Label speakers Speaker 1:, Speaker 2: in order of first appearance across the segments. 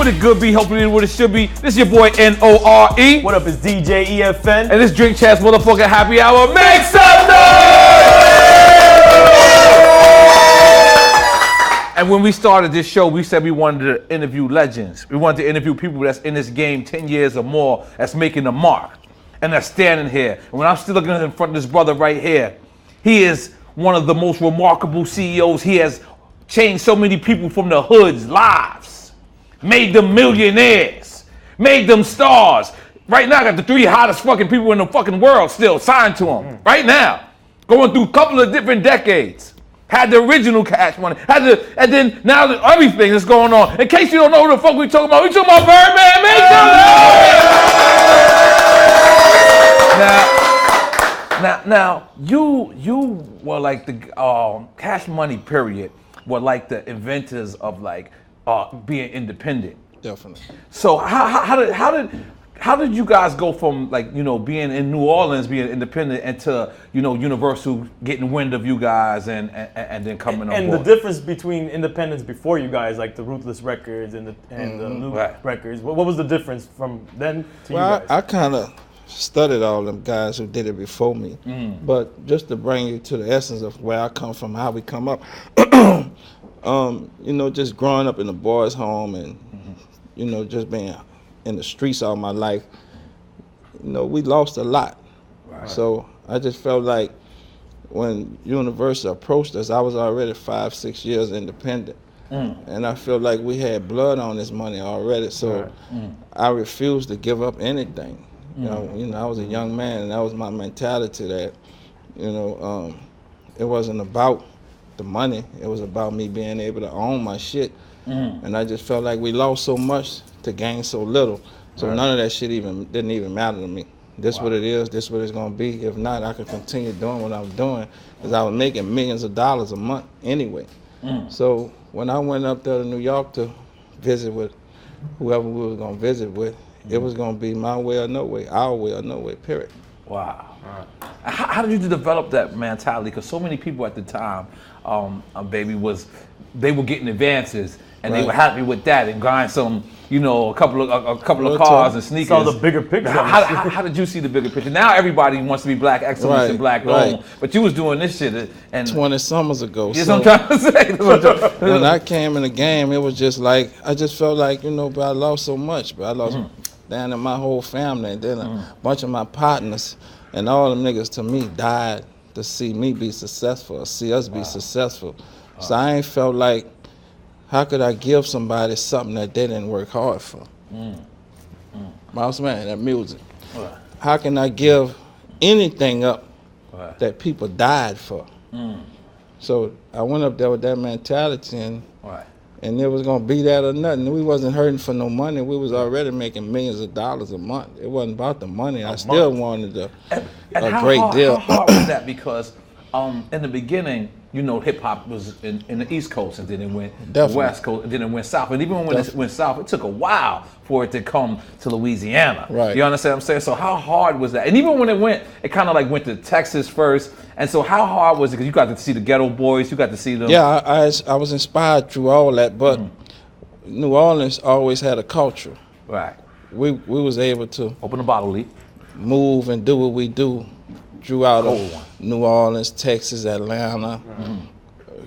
Speaker 1: it good be? Hopefully what it should be. This is your boy N-O-R-E.
Speaker 2: What up, it's DJ EFN.
Speaker 1: And this Drink Champs motherfucking happy hour. Make some noise! And when we started this show, we said we wanted to interview legends. We wanted to interview people that's in this game 10 years or more, that's making a mark, and that's standing here. And when I'm still looking in front of this brother right here, he is one of the most remarkable CEOs. He has changed so many people from the hood's lives, made them millionaires, made them stars. Right now, I got the 3 hottest fucking people in the fucking world still signed to him. Right now, going through a couple of different decades. Had the original Cash Money, and then now everything that's going on. In case you don't know who the fuck we talking about Birdman. Make some noise! Now, you were like the Cash Money period. Were like the inventors of like being independent.
Speaker 3: Definitely.
Speaker 1: So how did you guys go from like being in New Orleans, being independent, into Universal getting wind of you guys and then coming on board?
Speaker 2: And the difference between independence before you guys, like the Ruthless Records and the new records. What was the difference from then to you guys?
Speaker 3: I kind of studied all them guys who did it before me, but just to bring you to the essence of where I come from, how we come up, just growing up in a boys' home and just being in the streets all my life, we lost a lot. Right. So I just felt like when Universal approached us, I was already 5-6 years independent. And I feel like we had blood on this money already, so I refused to give up anything. I was a young man, and that was my mentality. That it wasn't about the money; it was about me being able to own my shit. And I just felt like we lost so much to gain so little. So none of that shit didn't even matter to me. This what it is. This what it's gonna be. If not, I could continue doing what I was doing, because I was making millions of dollars a month anyway. So when I went up there to New York to visit with whoever we was gonna visit with, it was gonna be my way or no way, our way or no way, period.
Speaker 1: Wow. How did you develop that mentality? Because so many people at the time, they were getting advances and they were happy with that and buying some, a couple of cars and sneakers.
Speaker 2: Saw the bigger picture.
Speaker 1: How did you see the bigger picture? Now everybody wants to be black excellence and black owned, but you was doing this shit and
Speaker 3: 20 summers ago.
Speaker 1: That's what I'm trying to say.
Speaker 3: When I came in the game, it was just like I just felt like but I lost so much, but I lost down in my whole family, and then a bunch of my partners and all them niggas to me died to see me be successful, or see us be successful. So I ain't felt like, how could I give somebody something that they didn't work hard for? Mouse man, that music. How can I give anything up that people died for? So I went up there with that mentality, and it was gonna be that or nothing. We wasn't hurting for no money. We was already making millions of dollars a month. It wasn't about the money. I still wanted a great deal.
Speaker 1: How hard was that? Because in the beginning, hip hop was in the East Coast, and then it went West Coast, and then it went South. And even when it went South, it took a while for it to come to Louisiana.
Speaker 3: Right.
Speaker 1: You understand what I'm saying? So how hard was that? And even when it kind of like went to Texas first. And so how hard was it? Because you got to see the Ghetto Boys, you got to see them.
Speaker 3: Yeah, I was inspired through all that, but New Orleans always had a culture.
Speaker 1: Right.
Speaker 3: We was able to
Speaker 1: open the bottle, Lee.
Speaker 3: Move and do what we do throughout New Orleans, Texas, Atlanta,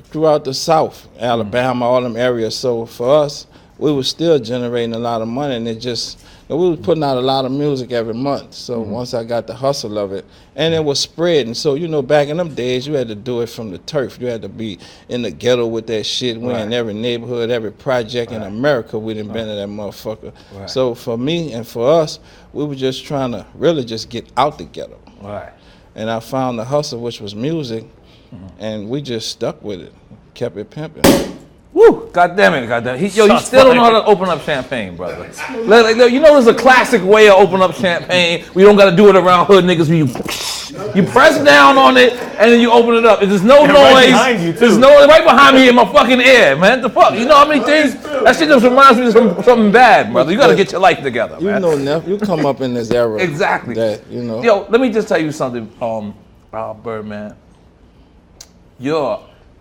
Speaker 3: throughout the South, Alabama, all them areas. So for us, we were still generating a lot of money, and we was putting out a lot of music every month. So once I got the hustle of it, and it was spreading. So back in them days, you had to do it from the turf. You had to be in the ghetto with that shit. We in every neighborhood, every project in America, we done been in that motherfucker. Right. So for me and for us, we were just trying to really just get out the ghetto.
Speaker 1: Right.
Speaker 3: And I found the hustle, which was music, and we just stuck with it, kept it pimping.
Speaker 1: Woo! God damn it, you still don't know how to open up champagne, brother. There's a classic way of opening up champagne. We don't got to do it around hood niggas. You press down on it, and then you open it up. There's no noise.
Speaker 2: Right behind you, too.
Speaker 1: There's no right behind me in my fucking ear, man. The fuck? You know how many things? That shit just reminds me of something bad, brother. You got to get your life together, man.
Speaker 3: Neff, you come up in this era.
Speaker 1: Exactly.
Speaker 3: Yo,
Speaker 1: let me just tell you something, Birdman.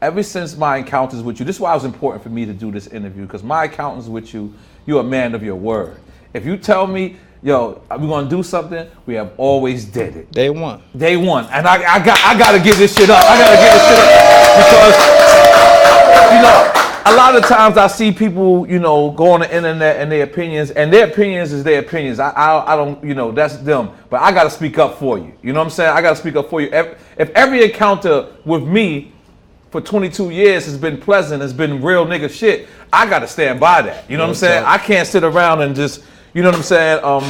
Speaker 1: ever since my encounters with you, this is why it was important for me to do this interview, because my encounters with you, you're a man of your word. If you tell me, yo, we're gonna do something, we have always did it.
Speaker 3: Day one.
Speaker 1: Day one. And I gotta give this shit up. I gotta give this shit up because, you know, a lot of times I see people, you know, go on the internet and their opinions is their opinions. I don't, you know, that's them. But I gotta speak up for you. You know what I'm saying? I gotta speak up for you. If every encounter with me for 22 years has been pleasant, has been real nigga shit, I gotta stand by that. You know what I'm saying? I can't sit around and just, you know what I'm saying? Oh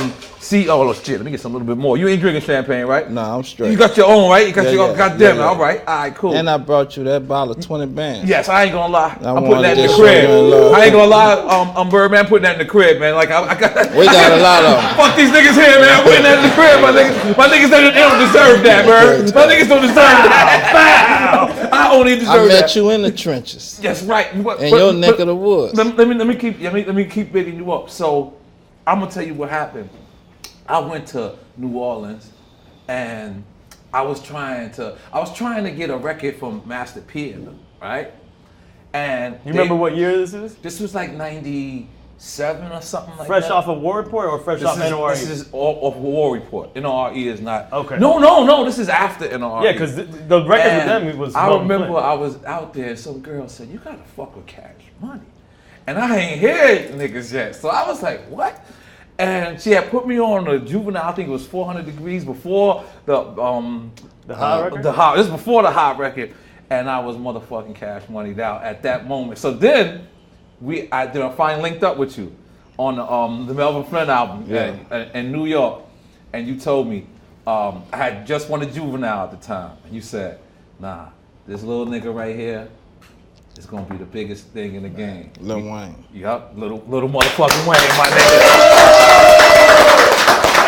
Speaker 1: shit, let me get some little bit more. You ain't drinking champagne, right?
Speaker 3: Nah, I'm straight.
Speaker 1: You got your own, right? You got your own, goddamn it. All right, cool.
Speaker 3: And I brought you that bottle of 20 bands.
Speaker 1: Yes, I ain't gonna lie. I'm putting
Speaker 3: wanted
Speaker 1: that in
Speaker 3: to
Speaker 1: the
Speaker 3: show you
Speaker 1: crib.
Speaker 3: love.
Speaker 1: I ain't gonna lie, Birdman, I'm putting that in the crib, man. Like I got
Speaker 3: We got a lot of them.
Speaker 1: Fuck these niggas here, man. I'm putting that in the crib. My niggas they don't deserve that, Bird. My niggas don't deserve that. I only deserve that.
Speaker 3: I met you in the trenches.
Speaker 1: Yes, right.
Speaker 3: In your neck of the woods.
Speaker 1: Let me keep bigging you up. So I'm gonna tell you what happened. I went to New Orleans, and I was trying to get a record from Master P in them, right? And
Speaker 2: you remember what year this is?
Speaker 1: This was like 97 or something like
Speaker 2: fresh
Speaker 1: that.
Speaker 2: Fresh off of War Report or fresh off NORE?
Speaker 1: This is off War Report. NORE is not.
Speaker 2: Okay.
Speaker 1: No. This is after NORE.
Speaker 2: Yeah, because the record with them was.
Speaker 1: I remember I was out there, and some girl said, "You gotta fuck with Cash Money," and I ain't heard niggas yet. So I was like, "What?" And she had put me on the Juvenile. I think it was 400 Degrees before the
Speaker 2: Hot record.
Speaker 1: This is before the Hot record, and I was motherfucking Cash Money down at that moment. So then I finally linked up with you on the Melvin Flynn album in New York, and you told me I had just won a Juvenile at the time, and you said, "Nah, this little nigga right here is gonna be the biggest thing in the game."
Speaker 3: Lil Wayne.
Speaker 1: Yup, little motherfucking Wayne, my nigga.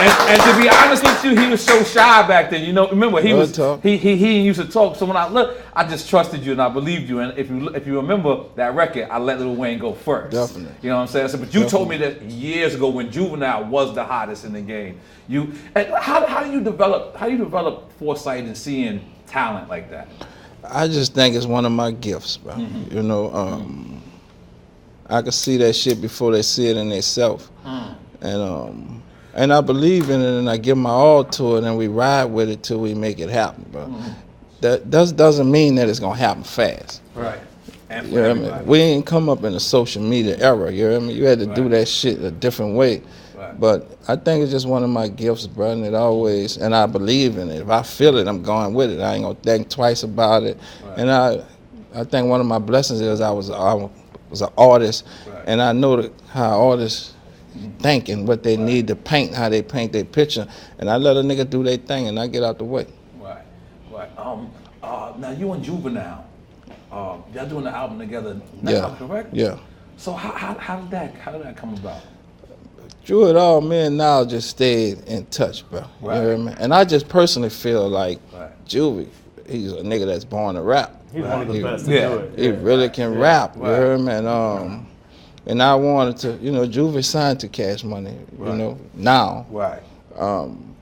Speaker 1: And to be honest with you, he was so shy back then. You know, remember he used to talk. So when I just trusted you and I believed you. And if you remember that record, I let Lil Wayne go first.
Speaker 3: Definitely.
Speaker 1: You know what I'm saying? So, but you told me that years ago when Juvenile was the hottest in the game. How do you develop foresight and seeing talent like that?
Speaker 3: I just think it's one of my gifts, bro. Mm-hmm. You know, I can see that shit before they see it in themselves. And I believe in it, and I give my all to it, and we ride with it till we make it happen, bro. That doesn't mean that it's gonna happen fast.
Speaker 1: Right. And
Speaker 3: you know what I mean? We ain't come up in a social media era. You know what I mean? You had to do that shit a different way. Right. But I think it's just one of my gifts, bro, and I believe in it. If I feel it, I'm going with it. I ain't gonna think twice about it. Right. And I think one of my blessings is I was an artist, and I know how artists think and what they need to paint, how they paint their picture, and I let a nigga do their thing, and I get out the way.
Speaker 1: Right. Now you and Juvenile, y'all doing the album together now, correct?
Speaker 3: Yeah.
Speaker 1: So how did that come about?
Speaker 3: Through it all, me and Nile just stayed in touch, bro.
Speaker 1: Right.
Speaker 3: You know what I mean? And I just personally feel like Juvie, he's a nigga that's born to rap.
Speaker 2: He's one of the best to do it.
Speaker 3: He really can rap, you heard me? And I wanted to, you know, Juvie signed to Cash Money, you know, now.
Speaker 1: Right.
Speaker 3: And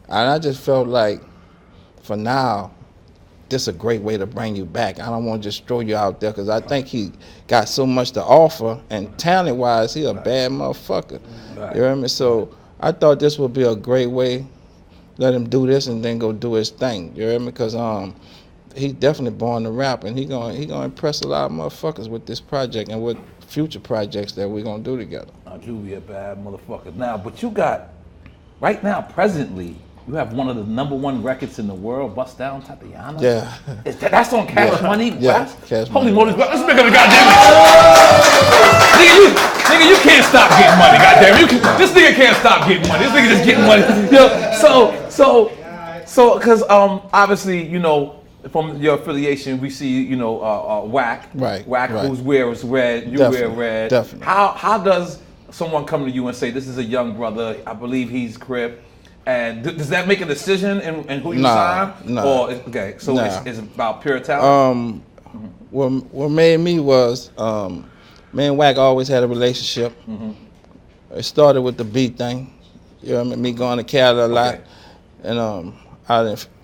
Speaker 3: I just felt like, for now, this is a great way to bring you back. I don't want to just throw you out there because I think he got so much to offer, and talent-wise, he a bad motherfucker. Right. You hear me? So I thought this would be a great way. Let him do this and then go do his thing. You hear me? Because he definitely born to rap, and he gonna impress a lot of motherfuckers with this project and with future projects that we're gonna do together.
Speaker 1: Juvie a bad motherfucker now, but you got right now, presently, you have one of the #1 records in the world, Bust Down Tatiana.
Speaker 3: Yeah.
Speaker 1: That's on Cash Money?
Speaker 3: Yeah, Cash
Speaker 1: Holy
Speaker 3: Money.
Speaker 1: moly, this nigga goddamn it. Nigga, you can't stop getting money, goddamn. This nigga can't stop getting money. This nigga just getting money. You know, so, because obviously, you know, from your affiliation, we see, you know, Whack.
Speaker 3: Right.
Speaker 1: Whack, whose wears red, you wear red.
Speaker 3: Definitely.
Speaker 1: How does someone come to you and say, this is a young brother, I believe he's Crip, and does that make a decision in who you sign?
Speaker 3: No.
Speaker 1: It's about pure talent?
Speaker 3: What made me was, me and Whack always had a relationship. It started with the beat thing. You know what I mean? Me going to Cali a lot. And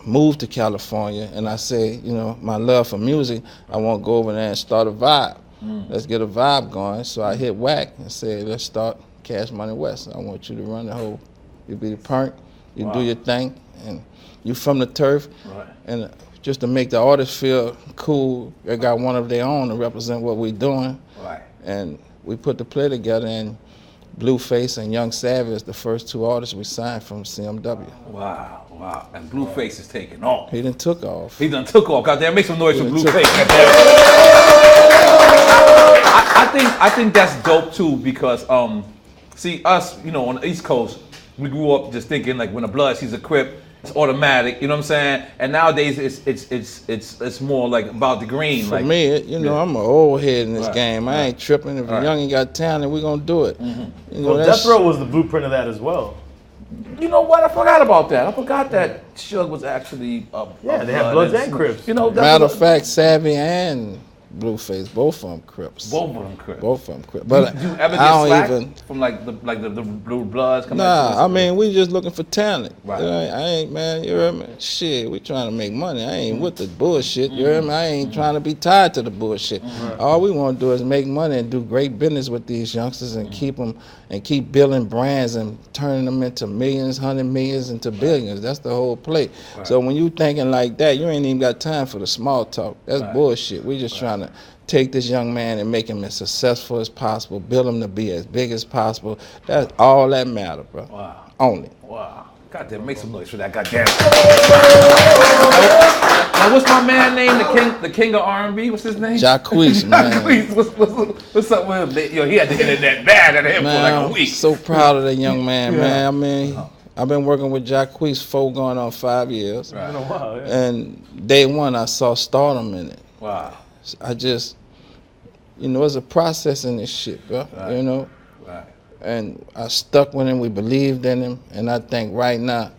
Speaker 3: moved to California, and I said, you know, my love for music, I want to go over there and start a vibe. Let's get a vibe going. So I hit Wack and said, let's start Cash Money West. I want you to run the whole, you be the parent, you do your thing, and you from the turf. And just to make the artists feel cool, they got one of their own to represent what we're doing. And we put the play together, and Blueface and Young Savage, the first 2 artists we signed from CMW.
Speaker 1: Wow, wow. And Blueface is taking off.
Speaker 3: He done took off.
Speaker 1: He done took off. Goddamn, make some noise for Blueface. I think that's dope too, because see us, you know, on the East Coast, we grew up just thinking like when a blood sees a Crip, it's automatic, you know what I'm saying? And nowadays it's more like about the green.
Speaker 3: For
Speaker 1: like,
Speaker 3: me, you know, I'm an old head in this game. I ain't tripping. If a young ain't got talent, we gonna do it. You know,
Speaker 2: well, Death Row was the blueprint of that as well.
Speaker 1: You know what? I forgot about that. I forgot that Suge was actually
Speaker 2: they have Bloods and Crips.
Speaker 1: You know,
Speaker 3: matter of fact, Savvy and Blueface, both of them Crips.
Speaker 1: Both of them Crips.
Speaker 3: Both of them Crips. But
Speaker 1: do you ever get slack from like the Blue Bloods?
Speaker 3: Nah, I mean, we just looking for talent.
Speaker 1: Right.
Speaker 3: I ain't, man, you heard me? Shit, we trying to make money. I ain't with the bullshit, you heard me? I ain't trying to be tied to the bullshit. All we want to do is make money and do great business with these youngsters and keep them, and keep building brands and turning them into millions, 100 millions, into billions. That's the whole play. So when you thinking like that, you ain't even got time for the small talk. That's bullshit. We just trying to take this young man and make him as successful as possible, build him to be as big as possible. That's all that matter, bro.
Speaker 1: Wow.
Speaker 3: Only.
Speaker 1: Wow. Goddamn, make some noise for that. Goddamn. Now, what's my man name? The king of R&B. What's his name?
Speaker 3: Jacquees, man.
Speaker 1: Jacquees. What's up with him? Yo, he had the internet bad at him for like a week.
Speaker 3: I'm so proud of that young man, man. I mean, I've been working with Jacquees for going on 5 years.
Speaker 2: Right. Wow,
Speaker 3: And day one, I saw stardom in it.
Speaker 1: Wow.
Speaker 3: I just, you know, it's a process in this shit, bro. You know?
Speaker 1: Right.
Speaker 3: And I stuck with him. We believed in him. And I think right now,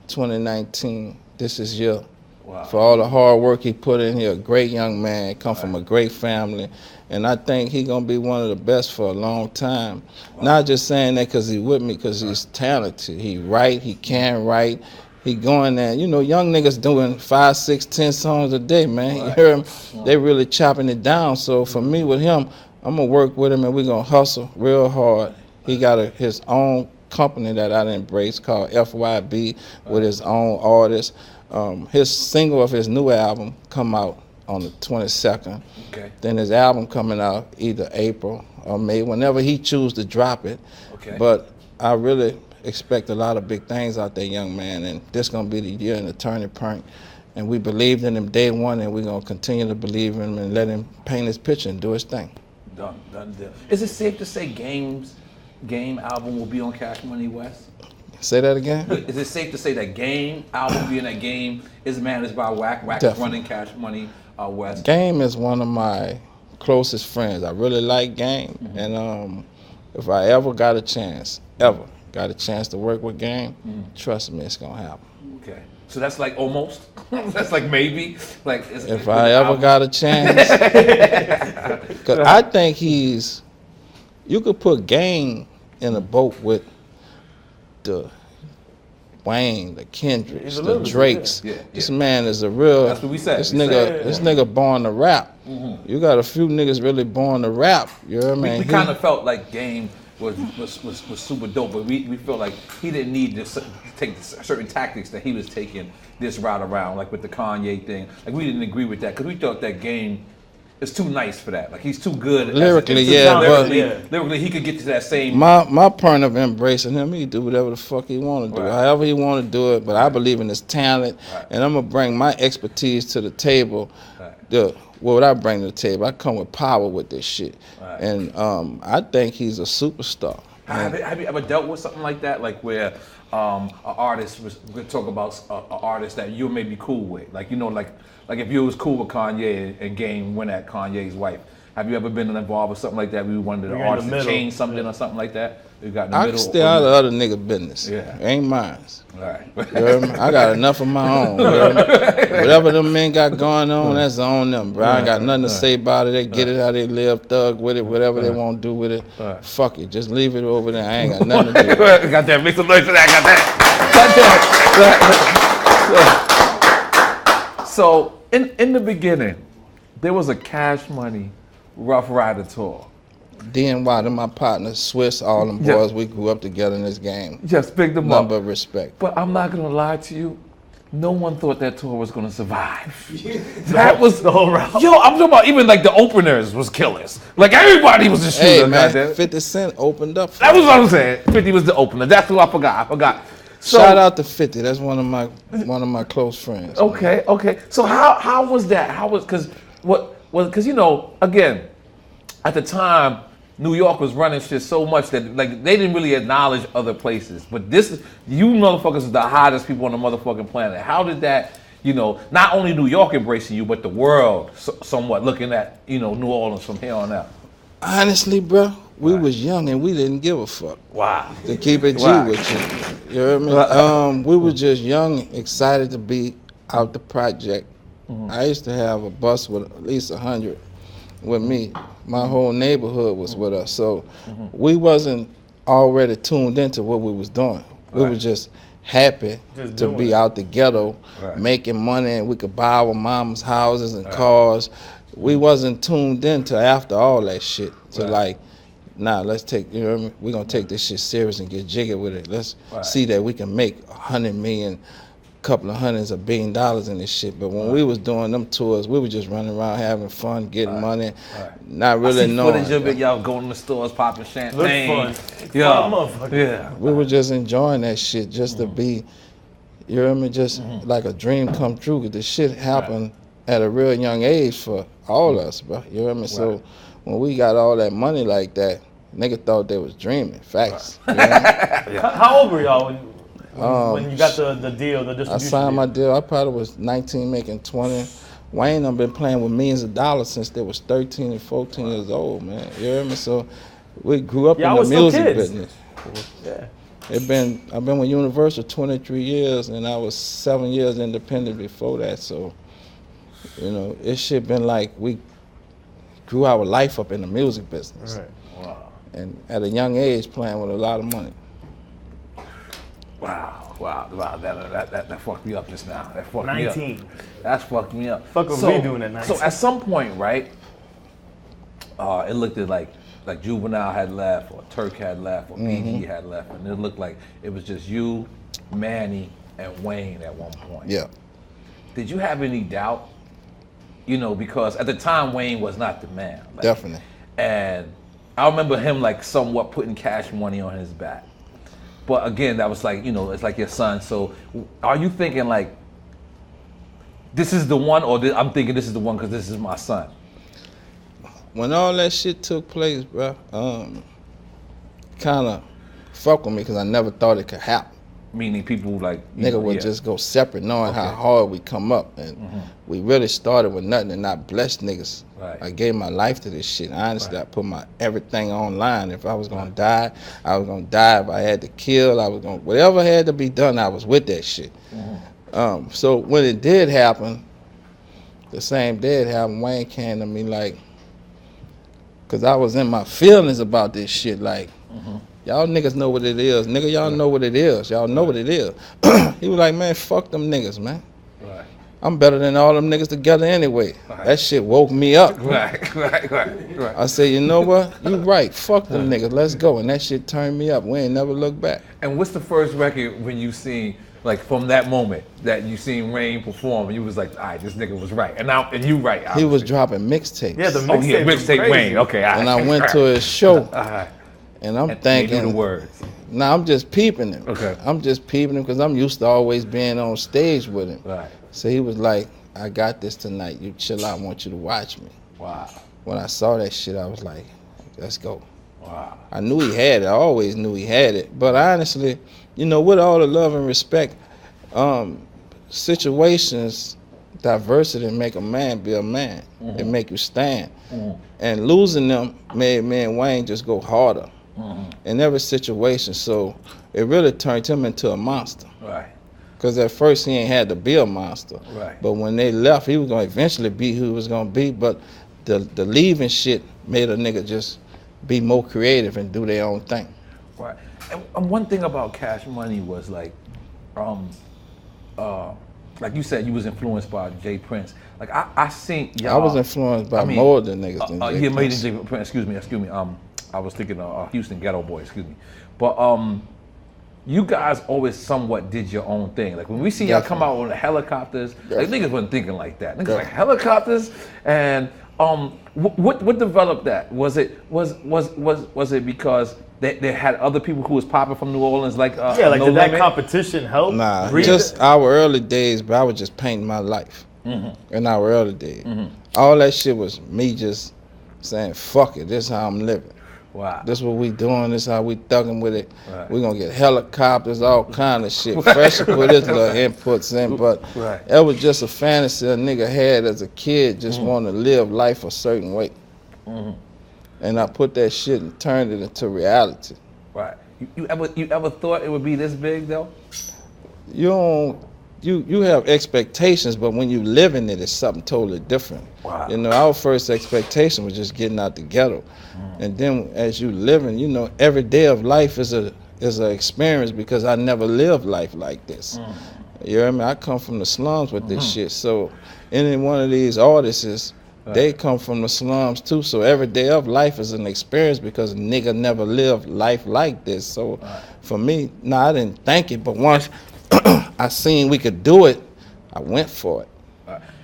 Speaker 3: 2019, this is year.
Speaker 1: Wow.
Speaker 3: For all the hard work he put in here. A great young man, come from a great family. And I think he gonna be one of the best for a long time. Not just saying that because he with me, because he's talented. He write, he can write. He going there. You know, young niggas doing 5, 6, 10 songs a day, man. You hear him? They really chopping it down. So for me with him, I'm gonna work with him and we're gonna hustle real hard. He got his own company that I embrace called FYB with his own artists. His single of his new album come out on the 22nd.
Speaker 1: Okay.
Speaker 3: Then his album coming out either April or May, whenever he choose to drop it.
Speaker 1: Okay.
Speaker 3: But I really expect a lot of big things out there, young man, and this gonna be the year and the turning point. And we believed in him day one, and we're gonna continue to believe in him and let him paint his picture and do his thing.
Speaker 1: Done deal. Is it safe to say Game album will be on Cash Money West?
Speaker 3: Say that again?
Speaker 1: Is it safe to say that Game album will be in that Game is managed by Wack? Wack is running Cash Money West.
Speaker 3: Game is one of my closest friends. I really like Game, and if I ever got a chance, to work with Game, trust me, it's gonna happen.
Speaker 1: Okay, so that's like almost. That's like maybe. Like
Speaker 3: if I ever got a chance, because I think you could put Game in a boat with the Wayne, the Kendricks, the Drakes.
Speaker 1: Yeah.
Speaker 3: This man is a real.
Speaker 1: That's what we said.
Speaker 3: This nigga born to rap. You got a few niggas really born to rap. You know what I mean?
Speaker 1: We kind of felt like Game was super dope, but we felt like he didn't need to take certain tactics that he was taking this route around, like with the Kanye thing. Like we didn't agree with that because we thought that Game is too nice for that. Like he's too good
Speaker 3: lyrically,
Speaker 1: lyrically he could get to that same.
Speaker 3: My point of embracing him, he can do whatever the fuck he want to do, however he want to do it. But I believe in his talent, and I'm gonna bring my expertise to the table. What I bring to the table, I come with power with this shit, and I think he's a superstar.
Speaker 1: Have you ever dealt with something like that, like where an artist we talk about an artist that you may be cool with, like you know, like if you was cool with Kanye and Game went at Kanye's wife? Have you ever been involved with something like that? We wanted the artist to change something or something like that. We got in the
Speaker 3: I
Speaker 1: middle.
Speaker 3: can stay out of other nigga business.
Speaker 1: Yeah,
Speaker 3: ain't mine.
Speaker 1: All right.
Speaker 3: You heard me? I got enough of my own. Whatever them men got going on, that's on them, bro. I ain't got nothing to say about it. They get it how they live, thug with it, whatever they want to do with it. Fuck it, just leave it over there. I ain't got nothing to do with it.
Speaker 1: Got that. Make some noise for that. Got that. So in the beginning, there was a Cash Money Rough Rider tour.
Speaker 3: DNY, them my partners, Swiss, all them boys, we grew up together in this game.
Speaker 1: Just pick them up.
Speaker 3: Number of respect.
Speaker 1: But I'm not gonna lie to you. No one thought that tour was gonna survive. That was
Speaker 2: the whole route.
Speaker 1: Yo, I'm talking about even like the openers was killers. Like everybody was a shooter.
Speaker 3: Hey man,
Speaker 1: goddamn.
Speaker 3: 50 Cent opened up.
Speaker 1: That was what I'm saying. 50 was the opener. That's who I forgot. So,
Speaker 3: Shout out to 50. That's one of my close friends.
Speaker 1: Okay. So how was that? How was because you know, again, at the time, New York was running shit so much that like they didn't really acknowledge other places. But you motherfuckers are the hottest people on the motherfucking planet. How did that, you know, not only New York embracing you, but the world somewhat looking at, you know, New Orleans from here on out?
Speaker 3: Honestly, bro, we was young and we didn't give a fuck.
Speaker 1: Wow.
Speaker 3: To keep it G with you. You heard me? We were just young, excited to be out the project. I used to have a bus with at least 100 with me. My whole neighborhood was with us. So we wasn't already tuned into what we was doing. We were just happy to be out the ghetto, making money, and we could buy our mama's houses and cars. We wasn't tuned into after all that shit. So like, nah, let's take, you know what I mean? We're gonna take this shit serious and get jiggy with it. Let's see that we can make 100 million, couple of hundreds of $1 billion in this shit. But when we was doing them tours, we were just running around having fun, getting money, not really knowing.
Speaker 1: Footage of it, y'all going to the stores, popping champagne.
Speaker 2: Yeah.
Speaker 3: We were just enjoying that shit just to be, you know what I mean, just like a dream come true. Cause the shit happened at a real young age for all us, bro. You know what I mean? So when we got all that money like that, nigga thought they was dreaming. Facts. You know what I mean?
Speaker 2: How old were y'all when you got the deal, the distribution?
Speaker 3: I signed my deal. I probably was 19, making 20. Wayne done been playing with millions of dollars since they was 13 and 14 years old, man. You hear me? So we grew up in the music business.
Speaker 2: Yeah.
Speaker 3: I've been with Universal 23 years, and I was 7 years independent before that. So, you know, it shit been like we grew our life up in the music business.
Speaker 2: Right.
Speaker 1: Wow.
Speaker 3: And at a young age, playing with a lot of money.
Speaker 1: Wow. That fucked me up just now. That fucked me up.
Speaker 2: 19.
Speaker 1: That's fucked me up.
Speaker 2: Fuck was we doing at 19?
Speaker 1: So at some point, right, it looked at like Juvenile had left, or Turk had left, or BG had left, and it looked like it was just you, Manny, and Wayne at one point.
Speaker 3: Yeah.
Speaker 1: Did you have any doubt? You know, because at the time Wayne was not the man. Like,
Speaker 3: Definitely.
Speaker 1: And I remember him like somewhat putting Cash Money on his back. But again, that was like, you know, it's like your son. So are you thinking like, this is the one, or I'm thinking this is the one because this is my son?
Speaker 3: When all that shit took place, bro, kind of fuck with me because I never thought it could happen.
Speaker 1: Meaning people like...
Speaker 3: Nigga would just go separate knowing how hard we come up. And we really started with nothing and not blessed niggas.
Speaker 1: Right.
Speaker 3: I gave my life to this shit. Honestly, I put my everything online. If I was gonna die, I was gonna die. If I had to kill, I was gonna... Whatever had to be done, I was with that shit. So when it did happen, the same day it happened, Wayne came to me like... Because I was in my feelings about this shit, like... Y'all niggas know what it is. Nigga, y'all know what it is. Y'all know what it is. He was like, man, fuck them niggas, man.
Speaker 1: Right.
Speaker 3: I'm better than all them niggas together anyway. That shit woke me up.
Speaker 1: Right.
Speaker 3: I said, you know what? You right. Fuck them niggas. Let's go. And that shit turned me up. We ain't never looked back.
Speaker 1: And what's the first record when you seen, like from that moment that you seen Wayne perform and you was like, all right, this nigga was right. And you right. Obviously.
Speaker 3: He was dropping mixtapes.
Speaker 2: Yeah, the mixtape
Speaker 1: mixtape Wayne. Okay, all right.
Speaker 3: And I went to his show.
Speaker 1: Right.
Speaker 3: And I'm thinking,
Speaker 1: the words.
Speaker 3: Nah, I'm just peeping him.
Speaker 1: Okay.
Speaker 3: I'm just peeping him because I'm used to always being on stage with him.
Speaker 1: Right.
Speaker 3: So he was like, I got this tonight. You chill out. I want you to watch me.
Speaker 1: Wow.
Speaker 3: When I saw that shit, I was like, let's go.
Speaker 1: Wow.
Speaker 3: I knew he had it. I always knew he had it. But honestly, you know, with all the love and respect, situations, diversity make a man be a man. It make you stand. And losing them made me and Wayne just go harder. In every situation, so it really turned him into a monster.
Speaker 1: Right.
Speaker 3: Because at first he ain't had to be a monster.
Speaker 1: Right.
Speaker 3: But when they left, he was gonna eventually be who he was gonna be. But the leaving shit made a nigga just be more creative and do their own thing.
Speaker 1: Right. And one thing about Cash Money was like, like you said, you was influenced by Jay Prince. Like I seen y'all.
Speaker 3: I was influenced by more than niggas than Jay
Speaker 1: yeah,
Speaker 3: Prince.
Speaker 1: Jay Prince. Excuse me. I was thinking Houston Ghetto Boy. Excuse me. But you guys always somewhat did your own thing. Like when we see y'all come out on the helicopters, like niggas wasn't thinking like that. Niggas like helicopters and what developed that? Was it because they had other people who was popping from New Orleans like
Speaker 2: like
Speaker 1: No
Speaker 2: did that
Speaker 1: Limit?
Speaker 2: competition help?
Speaker 3: Nah, just our early days, but I was just painting my life in our early days. All that shit was me just saying, fuck it, this is how I'm living.
Speaker 1: Wow.
Speaker 3: This what we doing, this how we thugging with it. Right. We gonna get helicopters, all kind of shit. Fresh put his little inputs in, but it was just a fantasy a nigga had as a kid, just wanting to live life a certain way. And I put that shit and turned it into reality.
Speaker 1: Right. You ever thought it would be this big though?
Speaker 3: You have expectations, but when you live in it, it's something totally different.
Speaker 1: Wow.
Speaker 3: You know, our first expectation was just getting out the ghetto. And then as you living, you know, every day of life is an experience because I never lived life like this. You know what I mean? I come from the slums with this shit. So any one of these artists, they come from the slums too. So every day of life is an experience because a nigga never lived life like this. So for me, I didn't think it, but once I seen we could do it, I went for it.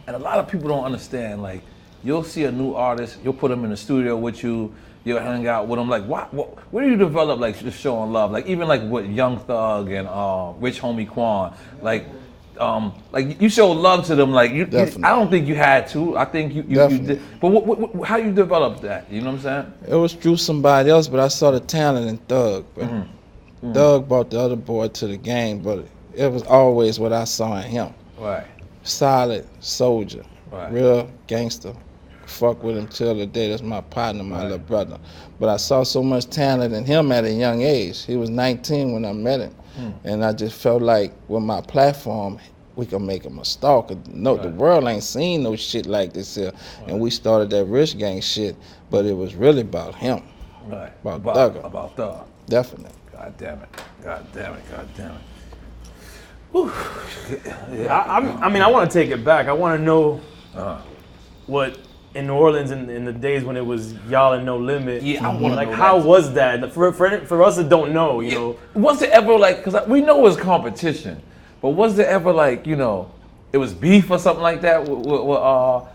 Speaker 1: And a lot of people don't understand, like, you'll see a new artist, you'll put them in the studio with you, you'll hang out with them, like, where do you develop, like, just showing love? Like, even, like, with Young Thug and Rich Homie Quan, like you show love to them, like, you I don't think you had to, I think you did. But how you developed that, you know what I'm saying?
Speaker 3: It was through somebody else, but I saw the talent in Thug. Thug brought the other boy to the game, but it was always what I saw in him.
Speaker 1: Right.
Speaker 3: Solid soldier, real gangster. Fuck with him till the day. That's my partner, my little brother. But I saw so much talent in him at a young age. He was 19 when I met him. And I just felt like with my platform, we could make him a star. No, the world ain't seen no shit like this here. And we started that Rich Gang shit, but it was really about him.
Speaker 1: Right.
Speaker 3: About Thugger.
Speaker 1: About Thug.
Speaker 3: Definitely.
Speaker 1: God damn it. God damn it. God damn it.
Speaker 2: I mean, I want to take it back. I want to know what in New Orleans in the days when it was y'all and No Limit.
Speaker 1: Yeah, I want to know
Speaker 2: how was that? For us that don't know, you know.
Speaker 1: Was there ever like, because we know it was competition, but was there ever like, you know, it was beef or something like that with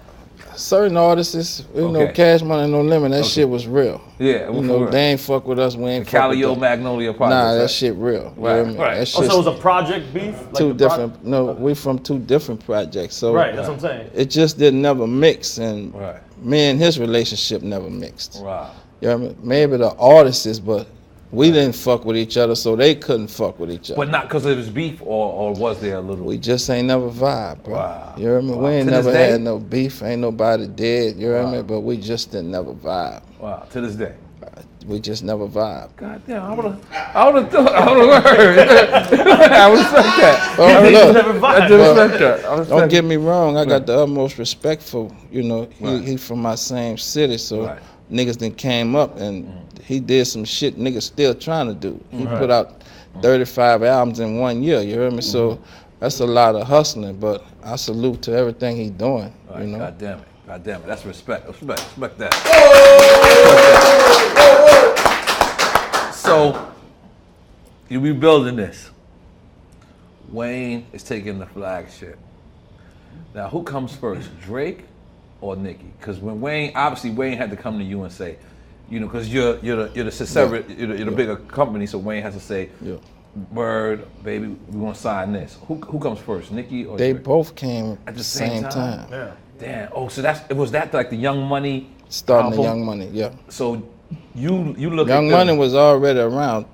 Speaker 3: certain artists, you know, Cash Money No Limit, that shit was real.
Speaker 1: Yeah,
Speaker 3: you know, they ain't fuck with us, we ain't fuck with them.
Speaker 1: Magnolia Project.
Speaker 3: Nah, that shit real.
Speaker 1: Right,
Speaker 3: you know
Speaker 1: right.
Speaker 3: That
Speaker 2: so it was a project beef?
Speaker 3: Two different, no, we from two different projects. So
Speaker 2: right, that's what I'm saying.
Speaker 3: It just didn't never mix, and me and his relationship never mixed.
Speaker 1: Wow.
Speaker 3: You know what I mean? Maybe the artists, but we didn't fuck with each other, so they couldn't fuck with each other.
Speaker 1: But not because it was beef, or was there a little?
Speaker 3: We just ain't never vibe, bro.
Speaker 1: Wow.
Speaker 3: You know what I mean?
Speaker 1: Wow.
Speaker 3: We ain't
Speaker 1: To
Speaker 3: never
Speaker 1: this day?
Speaker 3: had no beef, ain't nobody dead, you know what I mean? But we just didn't never vibe.
Speaker 1: Wow, to this day.
Speaker 3: We just never vibe.
Speaker 1: God damn, I would've thought, I would've heard. I would respect that.
Speaker 3: Don't get me wrong, I got the utmost respect for, you know, he from my same city, so niggas then came up and he did some shit niggas still trying to do. He put out 35 albums in 1 year, you hear me? So that's a lot of hustling, but I salute to everything he doing, you know?
Speaker 1: God damn it. God damn it. That's respect. Respect that. So, you be building this. Wayne is taking the flagship. Now, who comes first, Drake or Nicki? Because when Wayne had to come to you and say, you know, because you're the bigger company, so Wayne has to say, Bird, baby, we want to sign this. Who comes first, Nicki or
Speaker 3: They
Speaker 1: Drake?
Speaker 3: both came
Speaker 1: at the same time.
Speaker 2: Yeah.
Speaker 1: Damn. Oh, so was that like the Young Money
Speaker 3: starting
Speaker 1: album?
Speaker 3: the Young Money, yeah.
Speaker 1: So you look
Speaker 3: Young
Speaker 1: at
Speaker 3: Money was already around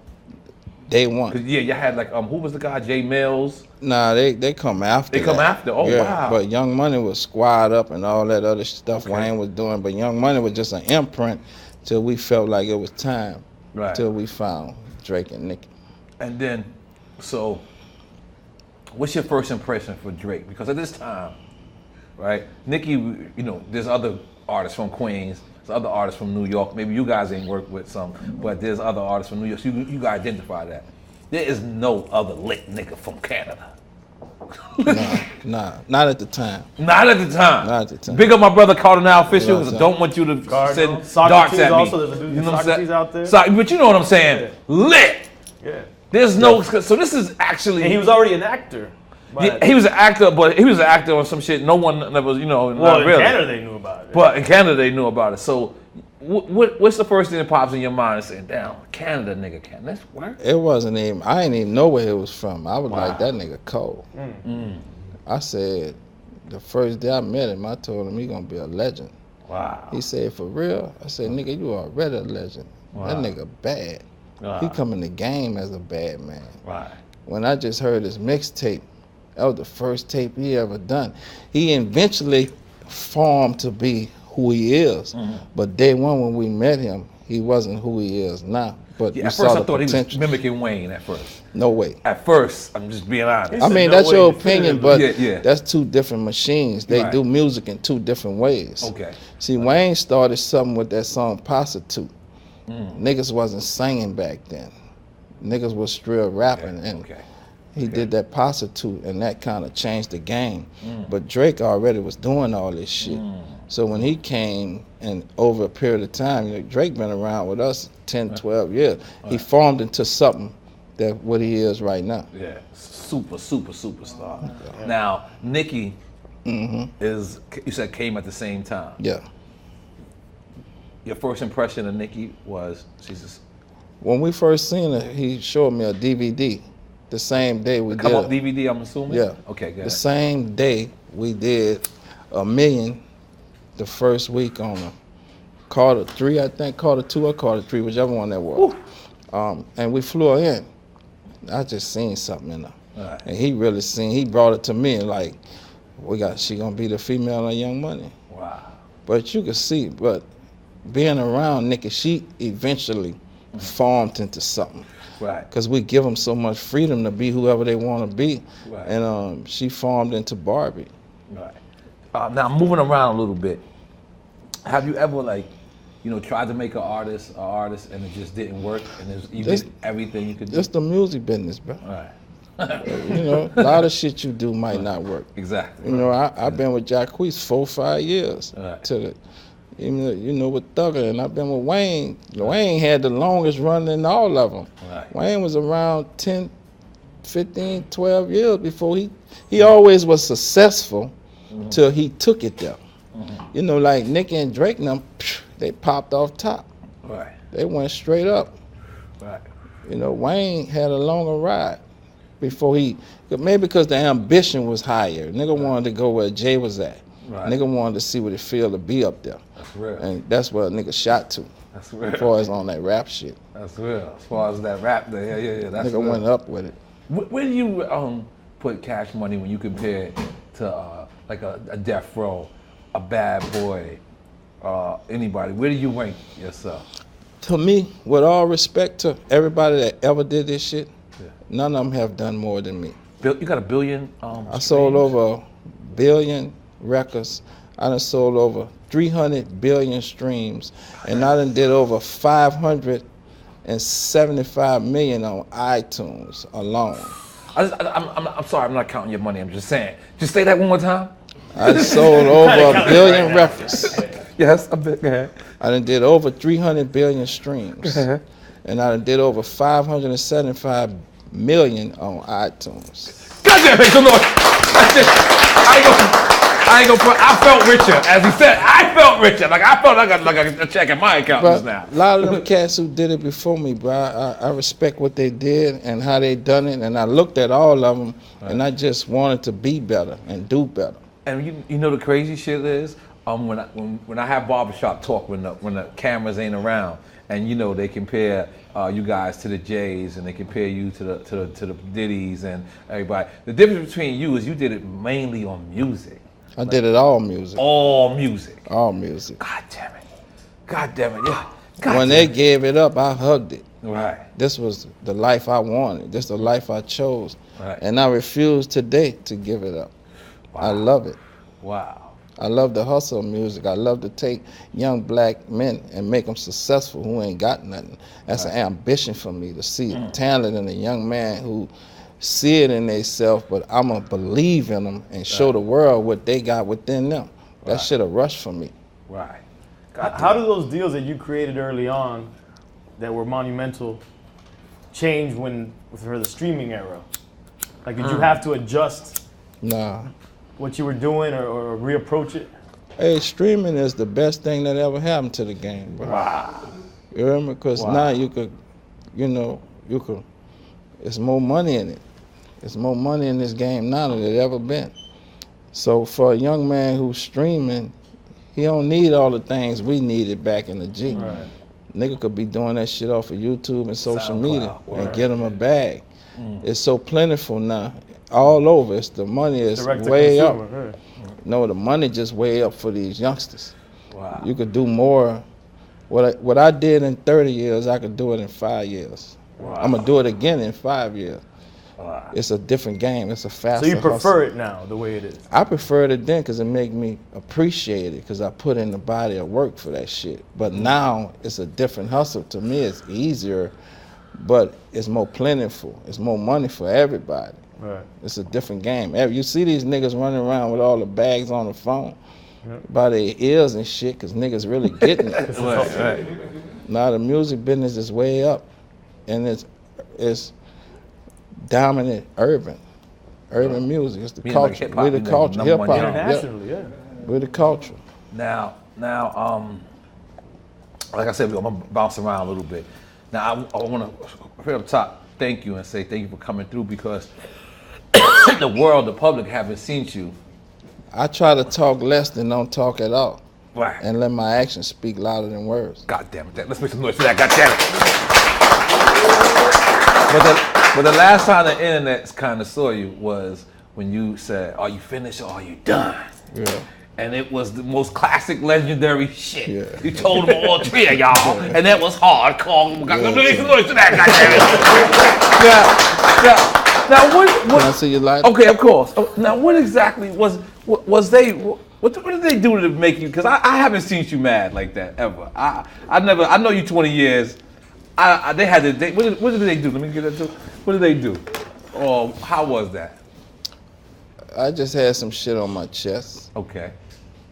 Speaker 3: day one.
Speaker 1: Yeah, you had like who was the guy? Jay Mills.
Speaker 3: Nah, they come after.
Speaker 1: They come after. Oh wow.
Speaker 3: But Young Money was Squad Up and all that other stuff Wayne was doing. But Young Money was just an imprint till we felt like it was time.
Speaker 1: Right.
Speaker 3: Till we found Drake and Nicki.
Speaker 1: And then, so, what's your first impression for Drake? Because at this time, right, Nicki, you know, there's other artists from Queens, there's other artists from New York. Maybe you guys ain't worked with some, but there's other artists from New York. So you gotta identify that. There is no other lit nigga from Canada.
Speaker 3: Nah, not at the time.
Speaker 1: Not at the time.
Speaker 3: Not at the time.
Speaker 1: Big up my brother Cardinal Fisher, because I
Speaker 3: Yeah.
Speaker 1: don't want you to
Speaker 2: Cardinal.
Speaker 1: send
Speaker 2: Socrates
Speaker 1: darts at me.
Speaker 2: also, there's a dude
Speaker 1: you know what I'm
Speaker 2: Socrates
Speaker 1: saying?
Speaker 2: out there.
Speaker 1: But you know what I'm saying?
Speaker 2: Yeah.
Speaker 1: Lit.
Speaker 2: Yeah.
Speaker 1: There's no. So this is actually.
Speaker 2: And he was already an actor.
Speaker 1: He was an actor, but he was an actor on some shit. No one that was,
Speaker 2: Well,
Speaker 1: not
Speaker 2: in
Speaker 1: really.
Speaker 2: Canada they knew about it.
Speaker 1: But in Canada they knew about it. So, what's the first thing that pops in your mind and saying, "Damn, Canada nigga, can this work?"
Speaker 3: It wasn't even. I didn't even know where it was from. I was
Speaker 1: Wow.
Speaker 3: like, that nigga cold. I said, the first day I met him, I told him he gonna be a legend.
Speaker 1: Wow.
Speaker 3: He said, for real? I said, nigga, you already a legend.
Speaker 1: Wow.
Speaker 3: That nigga bad.
Speaker 1: Wow.
Speaker 3: He come in the game as a bad man.
Speaker 1: Right.
Speaker 3: When I just heard his mixtape, that was the first tape he ever done. He eventually formed to be who he is. But day one when we met him, he wasn't who he is now. But
Speaker 1: Yeah,
Speaker 3: we
Speaker 1: at
Speaker 3: saw
Speaker 1: first
Speaker 3: the
Speaker 1: I thought he was
Speaker 3: potential.
Speaker 1: mimiking Wayne at first.
Speaker 3: No way.
Speaker 1: At first, I'm just being honest.
Speaker 3: I mean,
Speaker 2: no
Speaker 3: that's
Speaker 2: way,
Speaker 3: your opinion,
Speaker 2: definitively.
Speaker 3: but
Speaker 1: Yeah.
Speaker 3: that's two different machines. They
Speaker 1: Right.
Speaker 3: do music in two different ways.
Speaker 1: Okay.
Speaker 3: See, Wayne started something with that song Prostitute. Niggas wasn't singing back then. Niggas was still rapping, and
Speaker 1: Okay.
Speaker 3: he did that Prostitute, and that kind of changed the game. But Drake already was doing all this shit. So when he came, and over a period of time, Drake been around with us 10, 12 years. He formed into something that what he is right now.
Speaker 1: Yeah. Superstar. Now, Nicki is, you said, came at the same time.
Speaker 3: Yeah.
Speaker 1: Your first impression of Nicki was she's just
Speaker 3: When we first seen her, he showed me a DVD. The same day we
Speaker 1: come
Speaker 3: did
Speaker 1: up
Speaker 3: it.
Speaker 1: DVD, I'm assuming?
Speaker 3: Yeah.
Speaker 1: Okay, good.
Speaker 3: The same day we did $1 million the first week on Carter 3, I think, Carter 2 or Carter 3, whichever one that was. And we flew her in. I just seen something in her.
Speaker 1: Right.
Speaker 3: And he really seen, he brought it to me like, she gonna be the female on Young Money.
Speaker 1: Wow.
Speaker 3: But you could see, but being around Nicki, she eventually formed into something.
Speaker 1: Right.
Speaker 3: Because we give them so much freedom to be whoever they want to be.
Speaker 1: Right.
Speaker 3: And she formed into Barbie.
Speaker 1: Right. Now, moving around a little bit, have you ever, tried to make an artist, and it just didn't work, and you did everything you could do?
Speaker 3: It's the music business, bro.
Speaker 1: Right.
Speaker 3: A lot of shit you do might not work.
Speaker 1: Exactly.
Speaker 3: I've been with Jacquees 4-5 years.
Speaker 1: Right.
Speaker 3: With Thugger, and I've been with Wayne. Wayne had the longest run in all of them.
Speaker 1: Right.
Speaker 3: Wayne was around 10, 15, 12 years before he always was successful till he took it there. Like Nicki and Drake and them, they popped off top.
Speaker 1: Right.
Speaker 3: They went straight up.
Speaker 1: Right.
Speaker 3: Wayne had a longer ride before maybe because the ambition was higher. Nigga wanted to go where Jay was at.
Speaker 1: Right.
Speaker 3: Nigga wanted to see what it feel to be up there.
Speaker 1: That's real.
Speaker 3: And that's what a nigga shot to.
Speaker 1: That's real.
Speaker 3: As far as on that rap shit.
Speaker 1: That's real. As far as that rap there, yeah. That's
Speaker 3: Nigga
Speaker 1: real.
Speaker 3: went up with it.
Speaker 1: Where do you put Cash Money when you compare it to a Death Row, a Bad Boy, anybody? Where do you rank yourself?
Speaker 3: To me, with all respect to everybody that ever did this shit, none of them have done more than me.
Speaker 1: You got 1 billion?
Speaker 3: I sold over 1 billion records. I done sold over 300 billion streams, and I done did over 575 million on iTunes alone.
Speaker 1: I'm sorry, I'm not counting your money. I'm just saying. Just say that one more time.
Speaker 3: I sold over 1 billion records.
Speaker 1: Yes, a bit. Go ahead.
Speaker 3: I done did over 300 billion streams, and I done did over 575 million on iTunes.
Speaker 1: Goddamn, make some noise. That's it. I ain't gonna put. I felt richer, as he said. I felt richer. I felt like a check in my account
Speaker 3: But
Speaker 1: just now.
Speaker 3: a lot of them cats who did it before me, bro, I respect what they did and how they done it, and I looked at all of them, and I just wanted to be better and do better.
Speaker 1: And you know the crazy shit is, when I have barbershop talk when the cameras ain't around, and they compare you guys to the Jays, and they compare you to the Diddy's and everybody. The difference between you is you did it mainly on music.
Speaker 3: I did it all music.
Speaker 1: All music.
Speaker 3: All music.
Speaker 1: God damn it, yeah.
Speaker 3: When they gave it up, I hugged it.
Speaker 1: Right.
Speaker 3: This was the life I wanted. This is the life I chose.
Speaker 1: Right.
Speaker 3: And I refuse today to give it up.
Speaker 1: Wow.
Speaker 3: I love it.
Speaker 1: Wow.
Speaker 3: I love the hustle of music. I love to take young black men and make them successful who ain't got nothing. That's an ambition for me, to see talent in a young man who see it in themselves, but I'm going to believe in them and show the world what they got within them. That shit a rush for me.
Speaker 1: Right.
Speaker 2: How do those deals that you created early on that were monumental change for the streaming era? Like, did you have to adjust what you were doing or reapproach it?
Speaker 3: Hey, streaming is the best thing that ever happened to the game, bro.
Speaker 1: Wow.
Speaker 3: You hear me? Because now you could, it's more money in it. There's more money in this game now than there ever been. So for a young man who's streaming, he don't need all the things we needed back in the G.
Speaker 2: Right.
Speaker 3: Nigga could be doing that shit off of YouTube and social media and
Speaker 1: Word.
Speaker 3: get him a bag. It's so plentiful now, all over. The money is
Speaker 2: Direct to
Speaker 3: way up.
Speaker 2: consumer, right.
Speaker 3: No, the money just way up for these youngsters.
Speaker 1: Wow.
Speaker 3: You could do more. What I did in 30 years, I could do it in 5 years.
Speaker 1: Wow.
Speaker 3: I'm gonna do it again in 5 years.
Speaker 1: Wow.
Speaker 3: It's a different game. It's a faster.
Speaker 2: So you prefer
Speaker 3: hustle.
Speaker 2: it now, the way it is?
Speaker 3: I prefer it then because it make me appreciate it because I put in the body of work for that shit. But now it's a different hustle. To me, it's easier, but it's more plentiful. It's more money for everybody.
Speaker 2: Right.
Speaker 3: It's a different game. You see these niggas running around with all the bags on the phone by their ears and shit because niggas really getting it.
Speaker 1: Right.
Speaker 3: Now the music business is way up, and it's dominant urban music. It's the
Speaker 1: Meaning
Speaker 3: culture.
Speaker 1: like hip-hop,
Speaker 3: We the
Speaker 1: you know,
Speaker 3: culture.
Speaker 1: number
Speaker 3: Hip
Speaker 1: one
Speaker 3: hop.
Speaker 2: Internationally, yeah.
Speaker 3: We the culture.
Speaker 1: Now, like I said, I'm gonna bounce around a little bit. Now, I want to, right up top, thank you and say thank you for coming through because the world, the public haven't seen you.
Speaker 3: I try to talk less than don't talk at all.
Speaker 1: Right.
Speaker 3: And let my actions speak louder than words.
Speaker 1: God damn it. Let's make some noise for that. God damn it. But the last time the internet kind of saw you was when you said, "Are you finished or are you done?"
Speaker 3: Yeah.
Speaker 1: And it was the most classic, legendary shit.
Speaker 3: Yeah.
Speaker 1: You told them all three of y'all, and that was hardcore. Let's make some noise for that. God damn it. Now, what?
Speaker 3: Can I see your light?
Speaker 1: Okay, of course. Now, what exactly was they? What did they do to make you? Because I haven't seen you mad like that ever. I never. I know you 20 years. They had to. What did they do? Let me get into. What did they do? Or how was that?
Speaker 3: I just had some shit on my chest.
Speaker 1: Okay.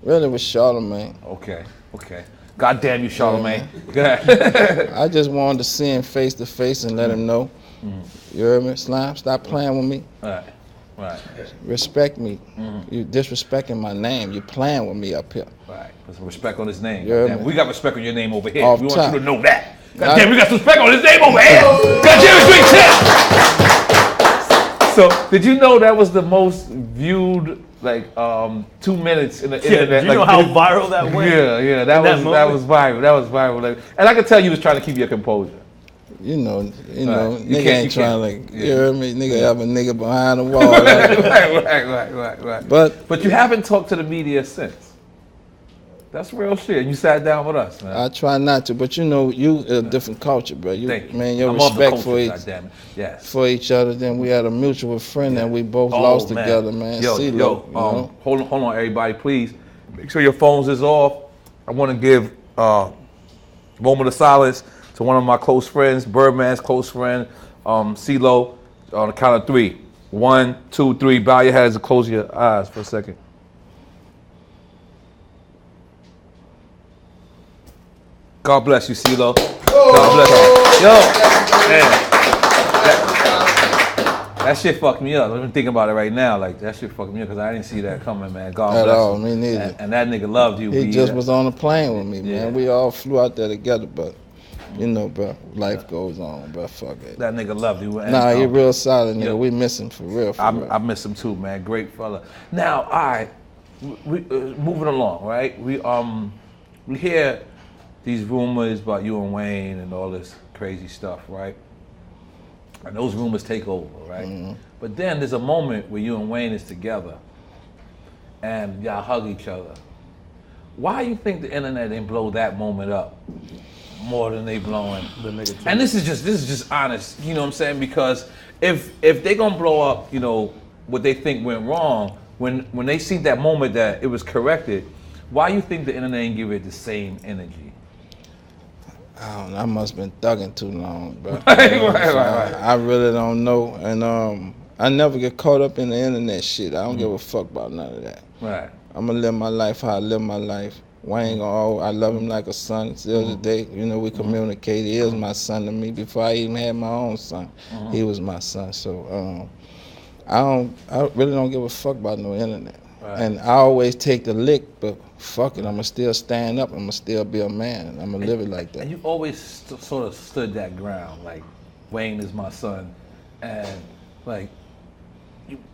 Speaker 3: Really with Charlamagne.
Speaker 1: Okay. God damn you, Charlamagne. Go ahead.
Speaker 3: I just wanted to see him face to face and let him know. You heard me? Slime, stop playing with me.
Speaker 1: Right.
Speaker 3: Respect me. You disrespecting my name. You playing with me up here.
Speaker 1: Right. Put some respect on his name.
Speaker 3: Yeah,
Speaker 1: Damn,
Speaker 3: man.
Speaker 1: we got respect on your name over here.
Speaker 3: Off
Speaker 1: We want
Speaker 3: top.
Speaker 1: you to know that. God damn, we got some respect on his name over here. God damn it, Big Tip. So, did you know that was the most viewed 2 minutes in the internet?
Speaker 2: Do you know how viral that went?
Speaker 1: Yeah. That was viral. And I could tell you was trying to keep your composure.
Speaker 3: You know,
Speaker 1: Right.
Speaker 3: nigga ain't trying to, you heard me? Nigga have a nigga behind the wall.
Speaker 1: Right. But you haven't talked to the media since. That's real shit. You sat down with us, man.
Speaker 3: I try not to, but you know, you a different culture, bro.
Speaker 1: Thank you.
Speaker 3: Man, your
Speaker 1: I'm of the
Speaker 3: respect
Speaker 1: culture,
Speaker 3: for each other. Then we had a mutual friend that we both lost together, man.
Speaker 1: Hold on, everybody, please. Make sure your phones is off. I want to give a moment of silence to one of my close friends, Birdman's close friend, CeeLo, on the count of 3. 1, 2, 3. Bow your heads and close your eyes for a second. God bless you, CeeLo. God bless you. Yo, man. That shit fucked me up. I'm thinking about it right now. Like, that shit fucked me up because I didn't see that coming, man. God bless
Speaker 3: At all,
Speaker 1: you.
Speaker 3: me neither.
Speaker 1: And that nigga loved you.
Speaker 3: He just was on the plane with me,
Speaker 1: Yeah.
Speaker 3: man. We all flew out there together, but you know, bro, life goes on, bro. Fuck it.
Speaker 1: That nigga loved you. And,
Speaker 3: Nah, he real solid, nigga.
Speaker 1: yeah.
Speaker 3: We miss him for real.
Speaker 1: I miss him too, man. Great fella. Now, all right, we moving along, right? We hear these rumors about you and Wayne and all this crazy stuff, right? And those rumors take over, right?
Speaker 3: Mm-hmm.
Speaker 1: But then there's a moment where you and Wayne is together and y'all hug each other. Why you think the internet didn't blow that moment up more than they blowing
Speaker 2: The nigga too.
Speaker 1: And this is just honest, you know what I'm saying? Because if they gonna blow up, you know, what they think went wrong, when they see that moment that it was corrected, why you think the internet ain't give it the same energy?
Speaker 3: I don't know. I must have been thugging too long, bro.
Speaker 1: Right.
Speaker 3: I really don't know. And I never get caught up in the internet shit. I don't give a fuck about none of that.
Speaker 1: Right.
Speaker 3: I'm gonna live my life how I live my life. Wayne, I love him like a son. Still today, you know, we communicate. He is my son to me. Before I even had my own son, he was my son. So I really don't give a fuck about no internet.
Speaker 1: Right.
Speaker 3: And I always take the lick, but fuck it, I'ma still stand up. I'ma still be a man, and I'ma live it like that.
Speaker 1: And you always sort of stood that ground, like Wayne is my son, and like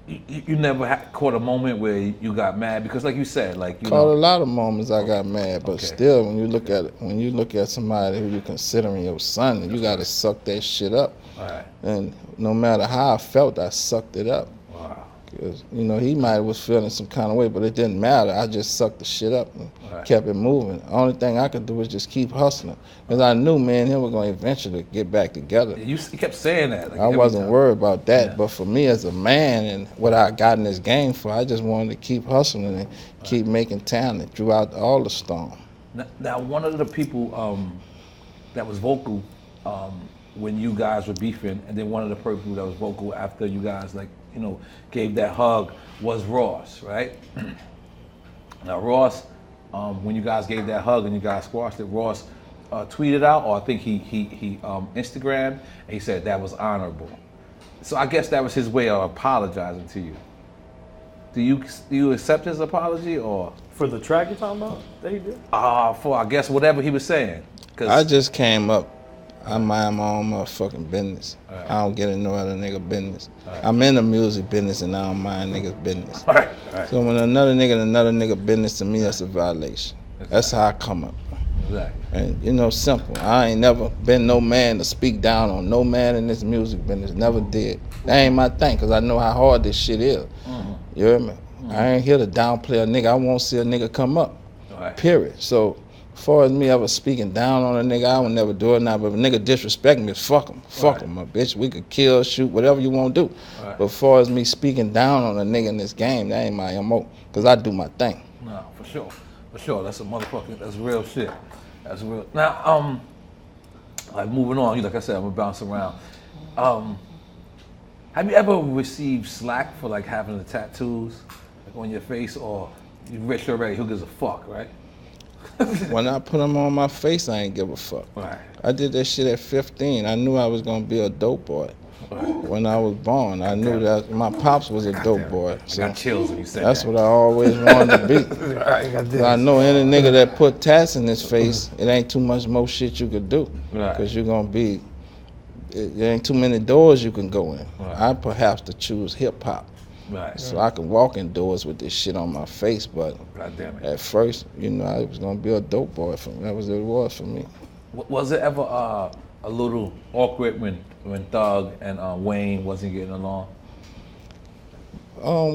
Speaker 1: you never caught a moment where you got mad because, like you said, like you
Speaker 3: caught a lot of moments I got mad, but
Speaker 1: Okay.
Speaker 3: still, when you look at somebody who you considering your son, you gotta suck that shit up.
Speaker 1: Right.
Speaker 3: And no matter how I felt, I sucked it up.
Speaker 1: Wow.
Speaker 3: Cause you know he might was feeling some kind of way, but it didn't matter. I just sucked the shit up and kept it moving. The only thing I could do was just keep hustling, cause I knew me and him were gonna eventually get back together.
Speaker 1: You kept saying that. Like,
Speaker 3: I wasn't worried about that,
Speaker 1: Yeah.
Speaker 3: but for me as a man and what I got in this game for, I just wanted to keep hustling and keep making talent throughout all the storm.
Speaker 1: Now, one of the people that was vocal when you guys were beefing, and then one of the people that was vocal after you guys, like, you know, gave that hug was Ross, right? Now, Ross, when you guys gave that hug and you guys squashed it, Ross tweeted out, or I think he Instagrammed, and he said that was honorable. So I guess that was his way of apologizing to you. Do you accept his apology, or
Speaker 2: For the track you're talking about that he did?
Speaker 1: for I guess whatever he was saying?
Speaker 3: I just came up. I mind my own motherfucking business.
Speaker 1: Right.
Speaker 3: I don't get in no other nigga business. I'm in the music business and I don't mind niggas business.
Speaker 1: All right.
Speaker 3: So when another nigga business, to me, that's a violation. That's how I come up.
Speaker 1: Exactly.
Speaker 3: And you know, simple. I ain't never been no man to speak down on no man in this music business. Never did. That ain't my thing, cause I know how hard this shit is. You hear me? I ain't here to downplay a nigga. I won't see a nigga come up.
Speaker 1: Right.
Speaker 3: Period. So as far as me ever speaking down on a nigga, I would never do it now. But if a nigga disrespect me, fuck him. Fuck him, my bitch. We could kill, shoot, whatever you want to do.
Speaker 1: Right.
Speaker 3: But as far as me speaking down on a nigga in this game, that ain't my MO. Cause I do my thing.
Speaker 1: No, for sure. For sure. That's a motherfucking, that's real shit. That's real. Now, like moving on, like I said, I'm gonna bounce around. Have you ever received slack for like having the tattoos like on your face, or you rich already? Who gives a fuck, right?
Speaker 3: When I put them on my face, I ain't give a fuck.
Speaker 1: Right.
Speaker 3: I did that shit at 15. I knew I was gonna be a dope boy. When I was born, I knew that my pops was a dope boy.
Speaker 1: I got chills when you said
Speaker 3: That's
Speaker 1: that.
Speaker 3: what I always wanted to be. I know any nigga that put tats in his face, it ain't too much more shit you could do.
Speaker 1: Right.
Speaker 3: Because you're gonna be, there ain't too many doors you can go in.
Speaker 1: Right.
Speaker 3: I perhaps to choose hip hop.
Speaker 1: Right.
Speaker 3: So I can walk indoors with this shit on my face, but
Speaker 1: God damn it.
Speaker 3: at first, you know, I was gonna be a dope boy for me. That was what it was for me.
Speaker 1: Was it ever a little awkward when Thug and Wayne wasn't getting along?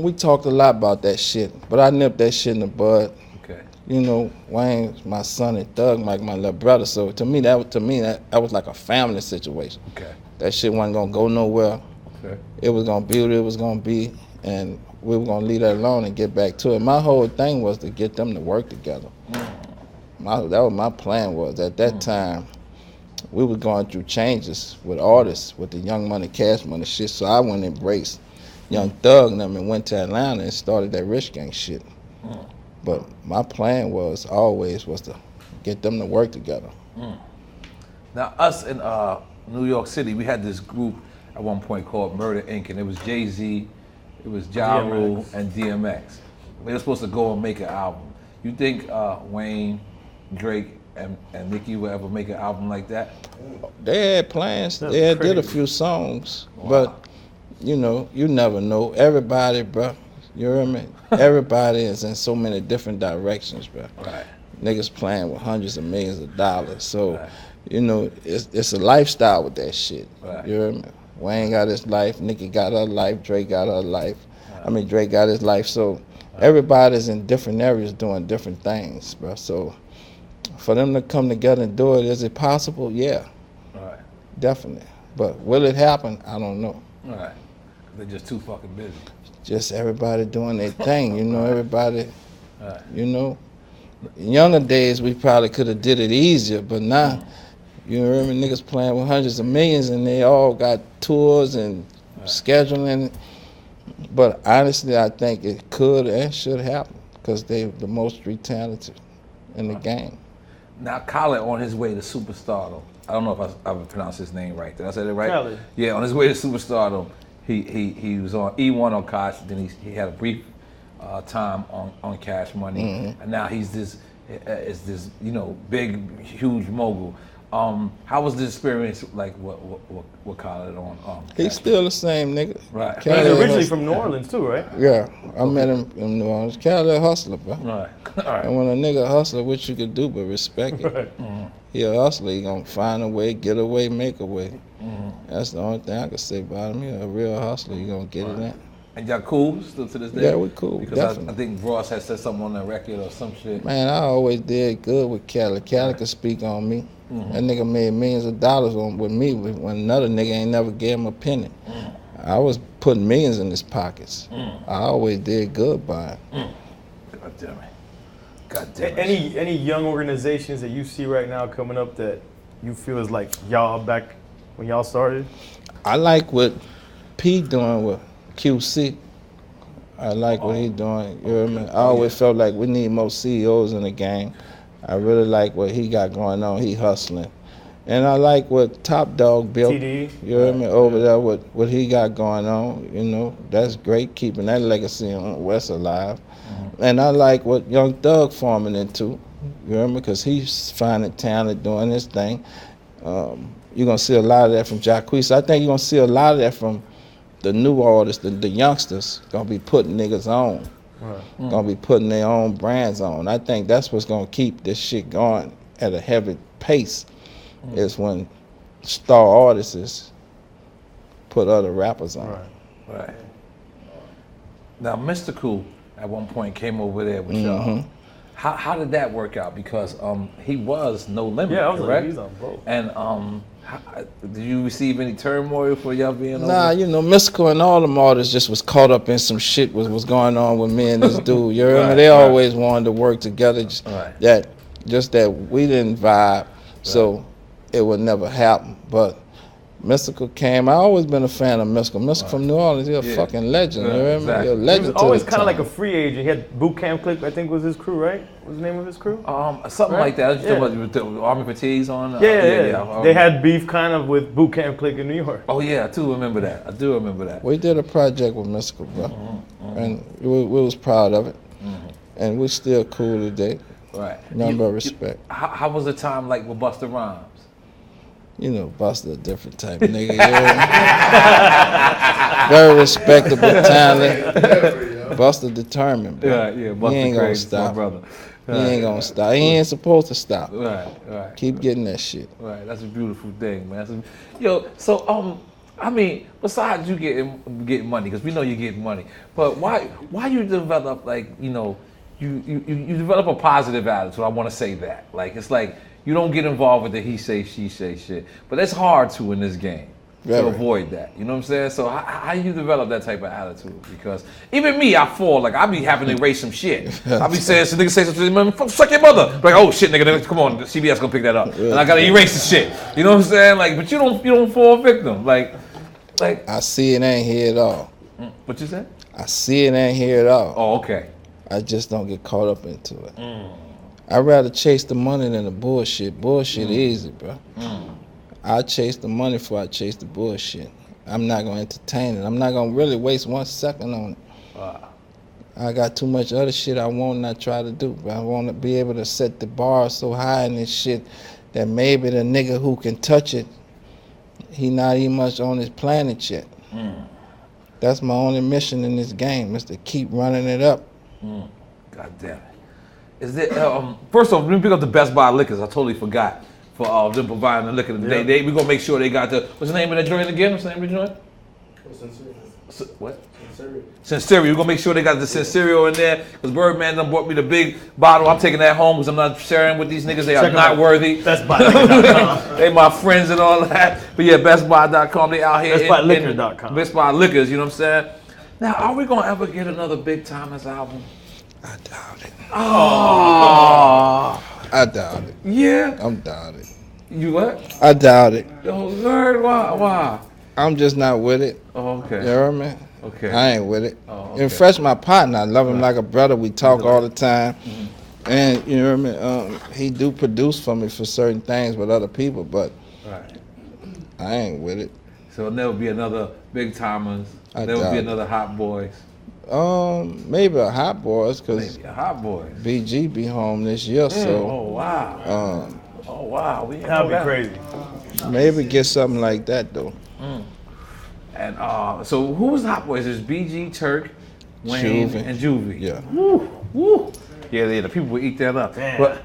Speaker 3: We talked a lot about that shit, but I nipped that shit in the bud.
Speaker 1: Okay.
Speaker 3: You know, Wayne's my son and Thug like my little brother. So to me, that was like a family situation.
Speaker 1: Okay.
Speaker 3: That shit wasn't gonna go nowhere.
Speaker 1: Okay.
Speaker 3: It was gonna be what it was gonna be, and we were gonna leave that alone and get back to it. My whole thing was to get them to work together. That was my plan. Was at that time we were going through changes with artists, with the Young Money, Cash Money shit. So I went and embraced Young Thug and them and went to Atlanta and started that Rich Gang shit. But my plan was always to get them to work together.
Speaker 1: Now, us in New York City, we had this group at one point called Murder Inc., and it was Jay-Z, it was Ja Rule, and DMX. They were supposed to go and make an album. You think Wayne, Drake, and Nicki would ever make an album like that?
Speaker 3: They had plans.
Speaker 2: That's
Speaker 3: They had did a
Speaker 2: crazy.
Speaker 3: few songs,
Speaker 1: Wow.
Speaker 3: but you know, you never know. Everybody, bro, you hear me? Everybody is in so many different directions, bro.
Speaker 1: Right.
Speaker 3: Niggas playing with hundreds of millions of dollars. So,
Speaker 1: Right.
Speaker 3: you know, it's a lifestyle with that shit.
Speaker 1: Right.
Speaker 3: You hear me? Wayne got his life, Nicki got her life, Drake got her life. I mean, Drake got his life. So everybody's in different areas doing different things, bro. So for them to come together and do it, is it possible? Yeah,
Speaker 1: Right.
Speaker 3: definitely. But will it happen? I don't know.
Speaker 1: Right. They're just too fucking busy.
Speaker 3: Just everybody doing their thing, you know, everybody,
Speaker 1: Right.
Speaker 3: you know. In younger days, we probably could have did it easier, but now, you hear me, niggas playing with hundreds of millions and they all got tours and scheduling. But honestly, I think it could and should happen because they're the most street talented in the game.
Speaker 1: Now, Khaled on his way to superstardom. I don't know if I pronounced his name right. Did I say that right?
Speaker 2: Khaled.
Speaker 1: Yeah, on his way to superstardom, he was on E1 on Koch. Then he had a brief time on Cash Money, and now he's this big, huge mogul. How was the experience like what Khaled on?
Speaker 3: He's still the same nigga.
Speaker 1: Right.
Speaker 2: He's originally from New Orleans too, right?
Speaker 3: Yeah, I met him in New Orleans. Khaled a hustler, bro.
Speaker 1: Right. All right.
Speaker 3: And when a nigga hustler, what you could do but respect it.
Speaker 2: Right.
Speaker 3: He a hustler, he gonna find a way, get away, make a way. That's the only thing I can say about him. He a real hustler, you gonna get it in.
Speaker 1: And y'all cool still to this day?
Speaker 3: Yeah, we cool.
Speaker 1: Because I think Ross had said something on the record or some shit.
Speaker 3: Man, I always did good with Khaled. Khaled could speak on me. That nigga made millions of dollars with me when another nigga ain't never gave him a penny. I was putting millions in his pockets. I always did good by him.
Speaker 1: God damn it. God damn it.
Speaker 2: Any young organizations that you see right now coming up that you feel is like y'all back when y'all started?
Speaker 3: I like what P doing with QC. I like what he doing. You know what I mean? I always felt like we need more CEOs in the game. I really like what he got going on. He hustling. And I like what Top Dog built.
Speaker 2: TD.
Speaker 3: You know what I mean? Over there, what he got going on. You know, that's great, keeping that legacy on West alive. And I like what Young Thug forming into. You know what I mean? Because he's finding talent doing his thing. You're going to see a lot of that from Jacquees. I think you're going to see a lot of that from the new artists, the youngsters, going to be putting niggas on. Right. Gonna be putting their own brands on. I think that's what's gonna keep this shit going at a heavy pace. Is when star artists put other rappers on.
Speaker 1: Right. Now, Mystical at one point came over there with y'all. How did that work out? Because he was No Limit,
Speaker 2: yeah, I was
Speaker 1: correct?
Speaker 2: Like, he's on both.
Speaker 1: And did you receive any turmoil for y'all being over?
Speaker 3: Nah, you know, Mystical and all them artists just was caught up in some shit was going on with me and this dude. You know, they always wanted to work together. Just that we didn't vibe, so it would never happen. But Mystical came. I always been a fan of Mystical. Mystical from New Orleans, he's a fucking legend. You know what I mean? He's a legend.
Speaker 2: He was always kind of like a free agent. He had Boot Camp Click, I think was his crew, right? What was the name of his crew?
Speaker 1: Something like that. You talking about the Army Fatigues on?
Speaker 2: Yeah. They had beef kind of with Boot Camp Click in New York.
Speaker 1: Oh yeah, I do remember that.
Speaker 3: We did a project with Mystical, bro, and we was proud of it, and we still cool today.
Speaker 1: Right.
Speaker 3: Nothing but respect.
Speaker 1: How was the time like with Busta Rhymes?
Speaker 3: You know, Busta a different type of nigga. You know? Very respectable talent. Busta determined, bro.
Speaker 1: Busta
Speaker 3: he ain't gonna stop.
Speaker 1: Brother.
Speaker 3: He ain't gonna stop. He ain't supposed to stop.
Speaker 1: Right.
Speaker 3: Keep getting that shit.
Speaker 1: Right. That's a beautiful thing, man. So I mean, besides you getting money, because we know you get money, but why you develop you develop a positive attitude? I want to say that. Like it's like you don't get involved with the he say, she say shit. But it's hard to in this game to avoid that. You know what I'm saying? So how you develop that type of attitude? Because even me, I fall. Like, I be having to erase some shit. I be saying, some nigga say something, man, suck your mother. Like, oh shit, nigga, come on, the CBS gonna pick that up. And I gotta erase the shit. You know what I'm saying? Like, but you don't fall victim. Like.
Speaker 3: I see it ain't here at all.
Speaker 1: What you said?
Speaker 3: I see it ain't here at all.
Speaker 1: Oh, okay.
Speaker 3: I just don't get caught up into it. I'd rather chase the money than the bullshit. Bullshit easy, bro. I chase the money before I chase the bullshit. I'm not gonna entertain it. I'm not gonna really waste 1 second on it. I got too much other shit I want and I try to do. But I want to be able to set the bar so high in this shit that maybe the nigga who can touch it, he not even much on this planet yet. That's my only mission in this game, is to keep running it up.
Speaker 1: God damn it. Is there, first off, let me pick up the Best Buy liquors. I totally forgot for them providing the liquor today. We're going to make sure they got what's the name of the joint again? What's the name of the joint? What? Sincerio. We're going to make sure they got the Sincerio in there, because Birdman done bought me the big bottle. I'm taking that home because I'm not sharing with these niggas. They are not worthy.
Speaker 2: BestBuyLiquor.com.
Speaker 1: They my friends and all that. But yeah, BestBuy.com. They out here.
Speaker 2: BestBuyLiquor.com.
Speaker 1: Best Buy Liquors, you know what I'm saying? Now, are we going to ever get another Big Timers album?
Speaker 3: I doubt it.
Speaker 1: Oh.
Speaker 3: I doubt it.
Speaker 1: Yeah?
Speaker 3: I'm doubt it.
Speaker 1: You what?
Speaker 3: I doubt it.
Speaker 1: Oh, Lord, why?
Speaker 3: I'm just not with it.
Speaker 1: Oh, okay.
Speaker 3: You know what I mean?
Speaker 1: Okay.
Speaker 3: I ain't with it.
Speaker 1: Oh, okay.
Speaker 3: And Fresh, my partner, I love him like a brother. We talk all the time. And you know what I mean? He do produce for me for certain things with other people, but I ain't with it.
Speaker 1: So there'll never be another Big Timers. There will be another Hot Boys.
Speaker 3: Maybe a Hot Boys, because
Speaker 1: Maybe a Hot Boys.
Speaker 3: BG be home this year, so.
Speaker 1: Oh wow. Oh wow.
Speaker 2: That'd be crazy.
Speaker 3: Maybe get something like that though.
Speaker 1: And so who was the Hot Boys? There's BG, Turk, Wayne,
Speaker 3: Juvie.
Speaker 1: and Juvie.
Speaker 3: Yeah.
Speaker 1: Woo. Yeah, the people would eat that up.
Speaker 2: Damn.
Speaker 1: But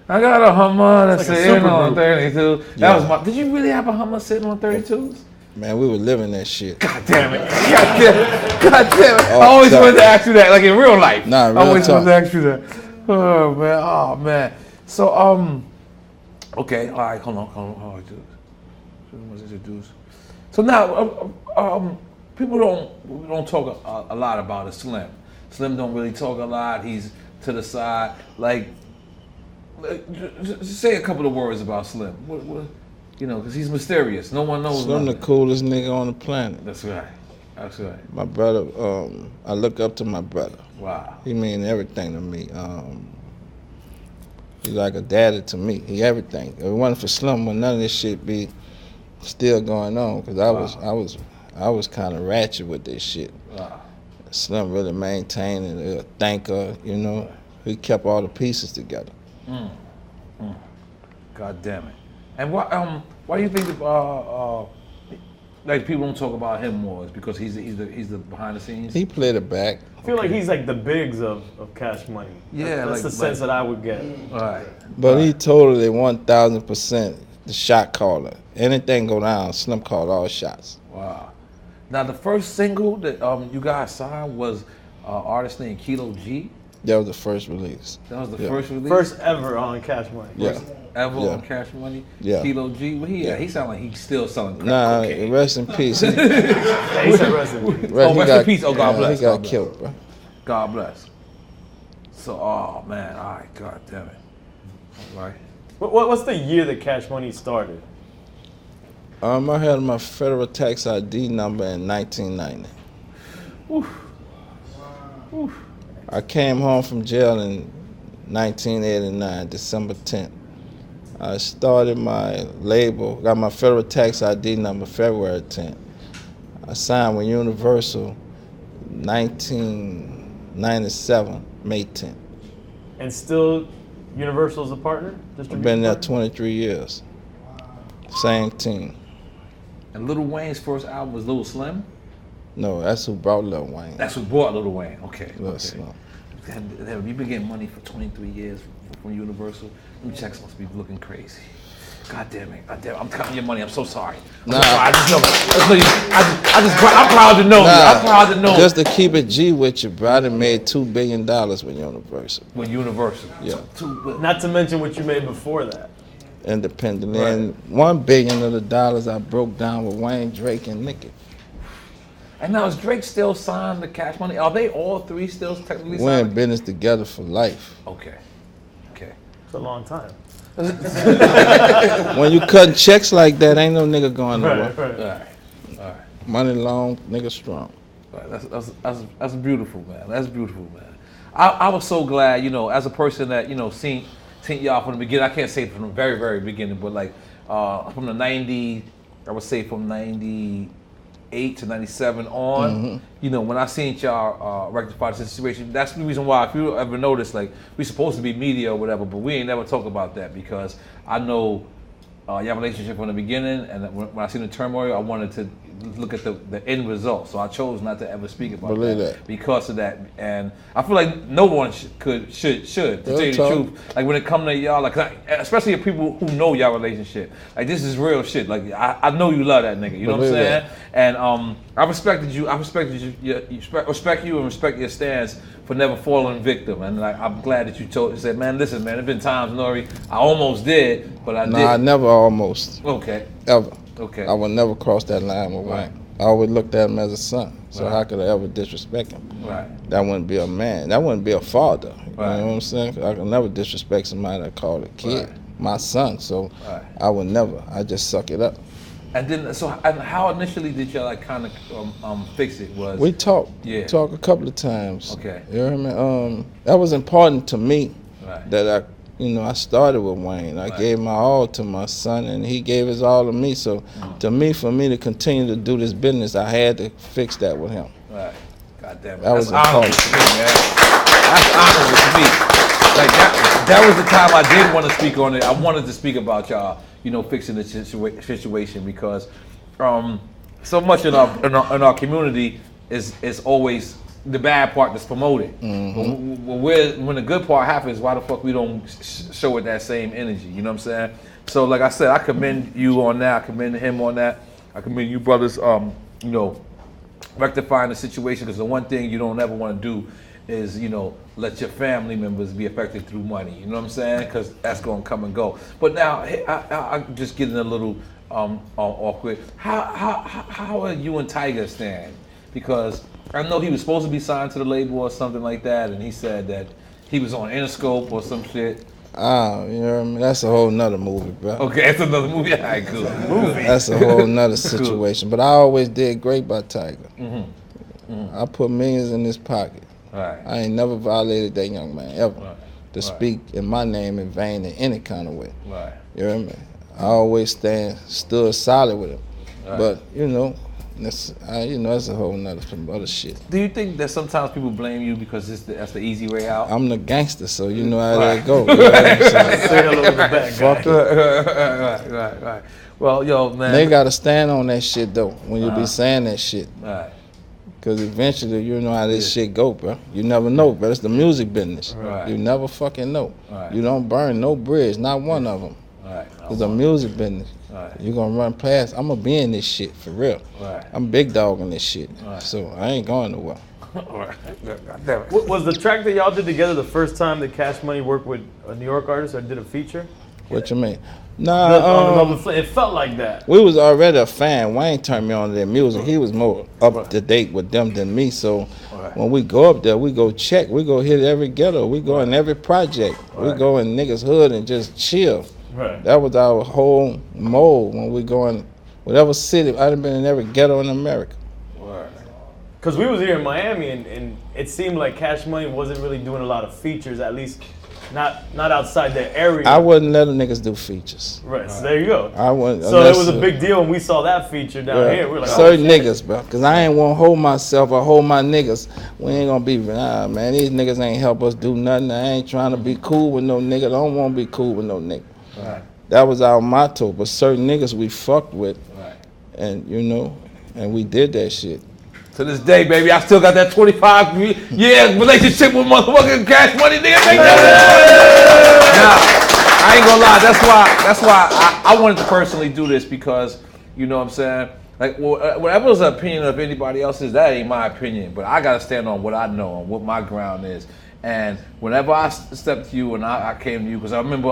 Speaker 1: I got a Hummer that's
Speaker 2: like a
Speaker 1: sitting
Speaker 2: super
Speaker 1: on
Speaker 2: group.
Speaker 1: 32. That was my. Did you really have a Hummer sitting on 32s?
Speaker 3: Man, we were living that shit.
Speaker 1: God damn it. God damn it.
Speaker 3: Oh,
Speaker 1: I always
Speaker 3: sorry.
Speaker 1: wanted to ask you that, like in real life.
Speaker 3: Nah, real
Speaker 1: I always
Speaker 3: talk.
Speaker 1: wanted to ask you that. Oh man. So okay, all right, hold on. Let's introduce. So now, people don't talk a lot about it. Slim don't really talk a lot. He's to the side. Like just say a couple of words about Slim. What because he's mysterious. No one knows.
Speaker 3: Slim the
Speaker 1: nothing.
Speaker 3: coolest nigga on the planet.
Speaker 1: That's right.
Speaker 3: My brother, I look up to my brother.
Speaker 1: Wow.
Speaker 3: He mean everything to me. He like a daddy to me. He everything. If it wasn't for Slim, well, none of this shit be still going on. Cause I was kind of ratchet with this shit.
Speaker 1: Wow.
Speaker 3: Slim really maintained it. A thinker, He kept all the pieces together.
Speaker 1: God damn it. And why do you think like people don't talk about him more? Is because he's the behind the scenes?
Speaker 3: He played it back.
Speaker 2: I feel like he's like the Biggs of Cash Money.
Speaker 1: Yeah,
Speaker 2: That's the sense that I would get.
Speaker 1: All right.
Speaker 3: But he totally 1,000% the shot caller. Anything go down, Slim called all shots.
Speaker 1: Wow. Now the first single that you guys signed was artist named Kilo G.
Speaker 3: That was the first release.
Speaker 1: That was the first release.
Speaker 2: First ever on Cash Money.
Speaker 3: Yeah.
Speaker 1: Ever
Speaker 3: Yeah.
Speaker 1: on Cash Money.
Speaker 3: Yeah.
Speaker 1: Kilo G. Well, he sound like he's still selling crack
Speaker 3: Nah,
Speaker 1: cocaine.
Speaker 3: rest in peace. He,
Speaker 2: Yeah, he said rest in peace.
Speaker 1: Rest in peace. Oh, God bless.
Speaker 3: He got
Speaker 1: God bless.
Speaker 3: killed, bro.
Speaker 1: God bless. So, oh man, all right, God damn it. All right.
Speaker 2: What's the year that Cash Money started?
Speaker 3: I had my federal tax ID number in 1990. I came home from jail in 1989, December 10th. I started my label, got my federal tax ID number February 10th. I signed with Universal 1997, May 10th.
Speaker 2: And still Universal's a partner?
Speaker 3: I've been there 23 years. Same team.
Speaker 1: And Lil Wayne's first album was Lil Slim?
Speaker 3: No, that's who brought Lil Wayne.
Speaker 1: That's who brought Lil Wayne. Okay.
Speaker 3: Lil
Speaker 1: Okay.
Speaker 3: Slim.
Speaker 1: Have you been getting money for 23 years from Universal? Them checks must be looking crazy. God damn it. God damn it. I'm cutting your money. I'm so sorry. I'm so sorry. I just know. I'm proud to know you. I'm proud to know.
Speaker 3: Just to keep it G with you, bro, I done made $2 billion with Universal.
Speaker 1: With Universal.
Speaker 3: Yeah.
Speaker 2: Not to mention what you made before that.
Speaker 3: Independently.
Speaker 1: Right.
Speaker 3: And $1 billion of the dollars I broke down with Wayne, Drake, and Nicki.
Speaker 1: And now is Drake still signed to Cash Money? Are they all three still technically
Speaker 3: We're in
Speaker 1: signed?
Speaker 3: business together for life.
Speaker 1: Okay.
Speaker 2: It's a long time.
Speaker 3: When you cutting checks like that, ain't no nigga going nowhere.
Speaker 2: Right.
Speaker 1: All right.
Speaker 3: Money long, nigga strong.
Speaker 1: Right. That's beautiful, man. That's beautiful, man. I was so glad, as a person that, seen y'all from the beginning. I can't say from the very, very beginning, but like from the 90s, I would say from 98 to 97 on, when I seen y'all rectify the situation, that's the reason why, if you ever notice, like, we supposed to be media or whatever, but we ain't never talk about that because I know your relationship from the beginning, and when I seen the turmoil, I wanted to look at the end result, so I chose not to ever speak about that because of that, and I feel like no one should to tell you the truth. Like when it come to y'all, like especially if people who know y'all relationship, like this is real shit. Like I know you love that nigga, you know what I'm saying? And I respected you. I respect you and respect your stance for never falling victim. And like I'm glad that you said, man, listen, man, there's been times, Nori, I almost did, but I didn't.
Speaker 3: Nah, I never almost.
Speaker 1: Okay.
Speaker 3: Ever.
Speaker 1: Okay.
Speaker 3: I would never cross that line with Wayne. I always looked at him as a son. So how could I ever disrespect him?
Speaker 1: Right.
Speaker 3: That wouldn't be a man. That wouldn't be a father. You
Speaker 1: Right.
Speaker 3: know what I'm saying? I could never disrespect somebody that called a kid
Speaker 1: Right.
Speaker 3: my son. So
Speaker 1: Right.
Speaker 3: I would never. I just suck it up.
Speaker 1: And then, and how initially did y'all like kind of fix it? Was
Speaker 3: we talked,
Speaker 1: yeah,
Speaker 3: talked a couple of times.
Speaker 1: Okay,
Speaker 3: you hear me? That was important to me.
Speaker 1: Right.
Speaker 3: That I started with Wayne. I gave my all to my son, and he gave his all to me. So, to me, for me to continue to do this business, I had to fix that with him.
Speaker 1: Right. God damn it.
Speaker 3: That was
Speaker 1: honorable
Speaker 3: important
Speaker 1: to me, man. That's honorable to me. Like that was the time I did want to speak on it. I wanted to speak about y'all, fixing the situation because so much in our community is always the bad part that's promoted.
Speaker 3: Mm-hmm.
Speaker 1: When the good part happens, why the fuck we don't show it that same energy? You know what I'm saying? So like I said, I commend you on that. I commend him on that. I commend you brothers. Rectifying the situation, because the one thing you don't ever want to do is let your family members be affected through money. You know what I'm saying? Because that's going to come and go. But now I'm just getting a little awkward. How are you and Tiger stand? Because I know he was supposed to be signed to the label or something like that, and he said that he was on Interscope or some shit.
Speaker 3: You know what I mean? That's a whole nother movie, bro.
Speaker 1: Okay, that's another movie. All right, good.
Speaker 3: That's a whole nother situation. But I always did great by Tiger. I put millions in his pocket.
Speaker 1: Right.
Speaker 3: I ain't never violated that young man ever to speak in my name in vain in any kind of way.
Speaker 1: Right.
Speaker 3: You know what I mean? I always stood solid with him.
Speaker 1: Right.
Speaker 3: But that's a whole nother some other shit.
Speaker 1: Do you think that sometimes people blame you because that's the easy way out?
Speaker 3: I'm the gangster, so you know how that go. You know what I'm saying?
Speaker 2: Say hello to the back guy.
Speaker 1: Right. Well, yo, man.
Speaker 3: They gotta stand on that shit though when you be saying that shit.
Speaker 1: Right.
Speaker 3: Cause eventually you know how this shit go, bro. You never know, bro. It's the music business.
Speaker 1: Right.
Speaker 3: You never fucking know.
Speaker 1: Right.
Speaker 3: You don't burn no bridge, not one of them.
Speaker 1: Right.
Speaker 3: It's a music business.
Speaker 1: Right.
Speaker 3: You gonna run past. I'm gonna be in this shit for real.
Speaker 1: Right.
Speaker 3: I'm big dog in this shit.
Speaker 1: Right.
Speaker 3: So I ain't going nowhere.
Speaker 1: Right.
Speaker 2: Was the track that y'all did together the first time that Cash Money worked with a New York artist or did a feature?
Speaker 3: What you mean?
Speaker 2: On
Speaker 3: Nah,
Speaker 2: the It felt like that.
Speaker 3: we was already a fan. Wayne turned me on to their music. He was more up to date with them than me. So when we go up there, we go check. We go hit every ghetto. We go in every project. We go in niggas' hood and just chill.
Speaker 2: Right.
Speaker 3: That was our whole mode when we go in whatever city. I'd have been in every ghetto in America.
Speaker 2: Because we was here in Miami and it seemed like Cash Money wasn't really doing a lot of features, at least not outside their area.
Speaker 3: I wouldn't let them niggas do features.
Speaker 2: Right, so there you go.
Speaker 3: I wouldn't.
Speaker 2: So it was a big deal when we saw that feature down here. We were like,
Speaker 3: certain niggas, bro. Because I ain't want to hold myself or hold my niggas. We ain't going to be, man, these niggas ain't help us do nothing. I ain't trying to be cool with no nigga. I don't want to be cool with no nigga.
Speaker 1: Right.
Speaker 3: That was our motto. But certain niggas we fucked with.
Speaker 1: Right.
Speaker 3: And, and we did that shit.
Speaker 1: To this day, baby, I still got that 25 year relationship with motherfucking Cash Money, nigga. Nah, I ain't gonna lie. That's why I wanted to personally do this because, you know what I'm saying? Like, whatever the opinion of anybody else is, that ain't my opinion. But I gotta stand on what I know and what my ground is. And whenever I stepped to you and I came to you, because I remember,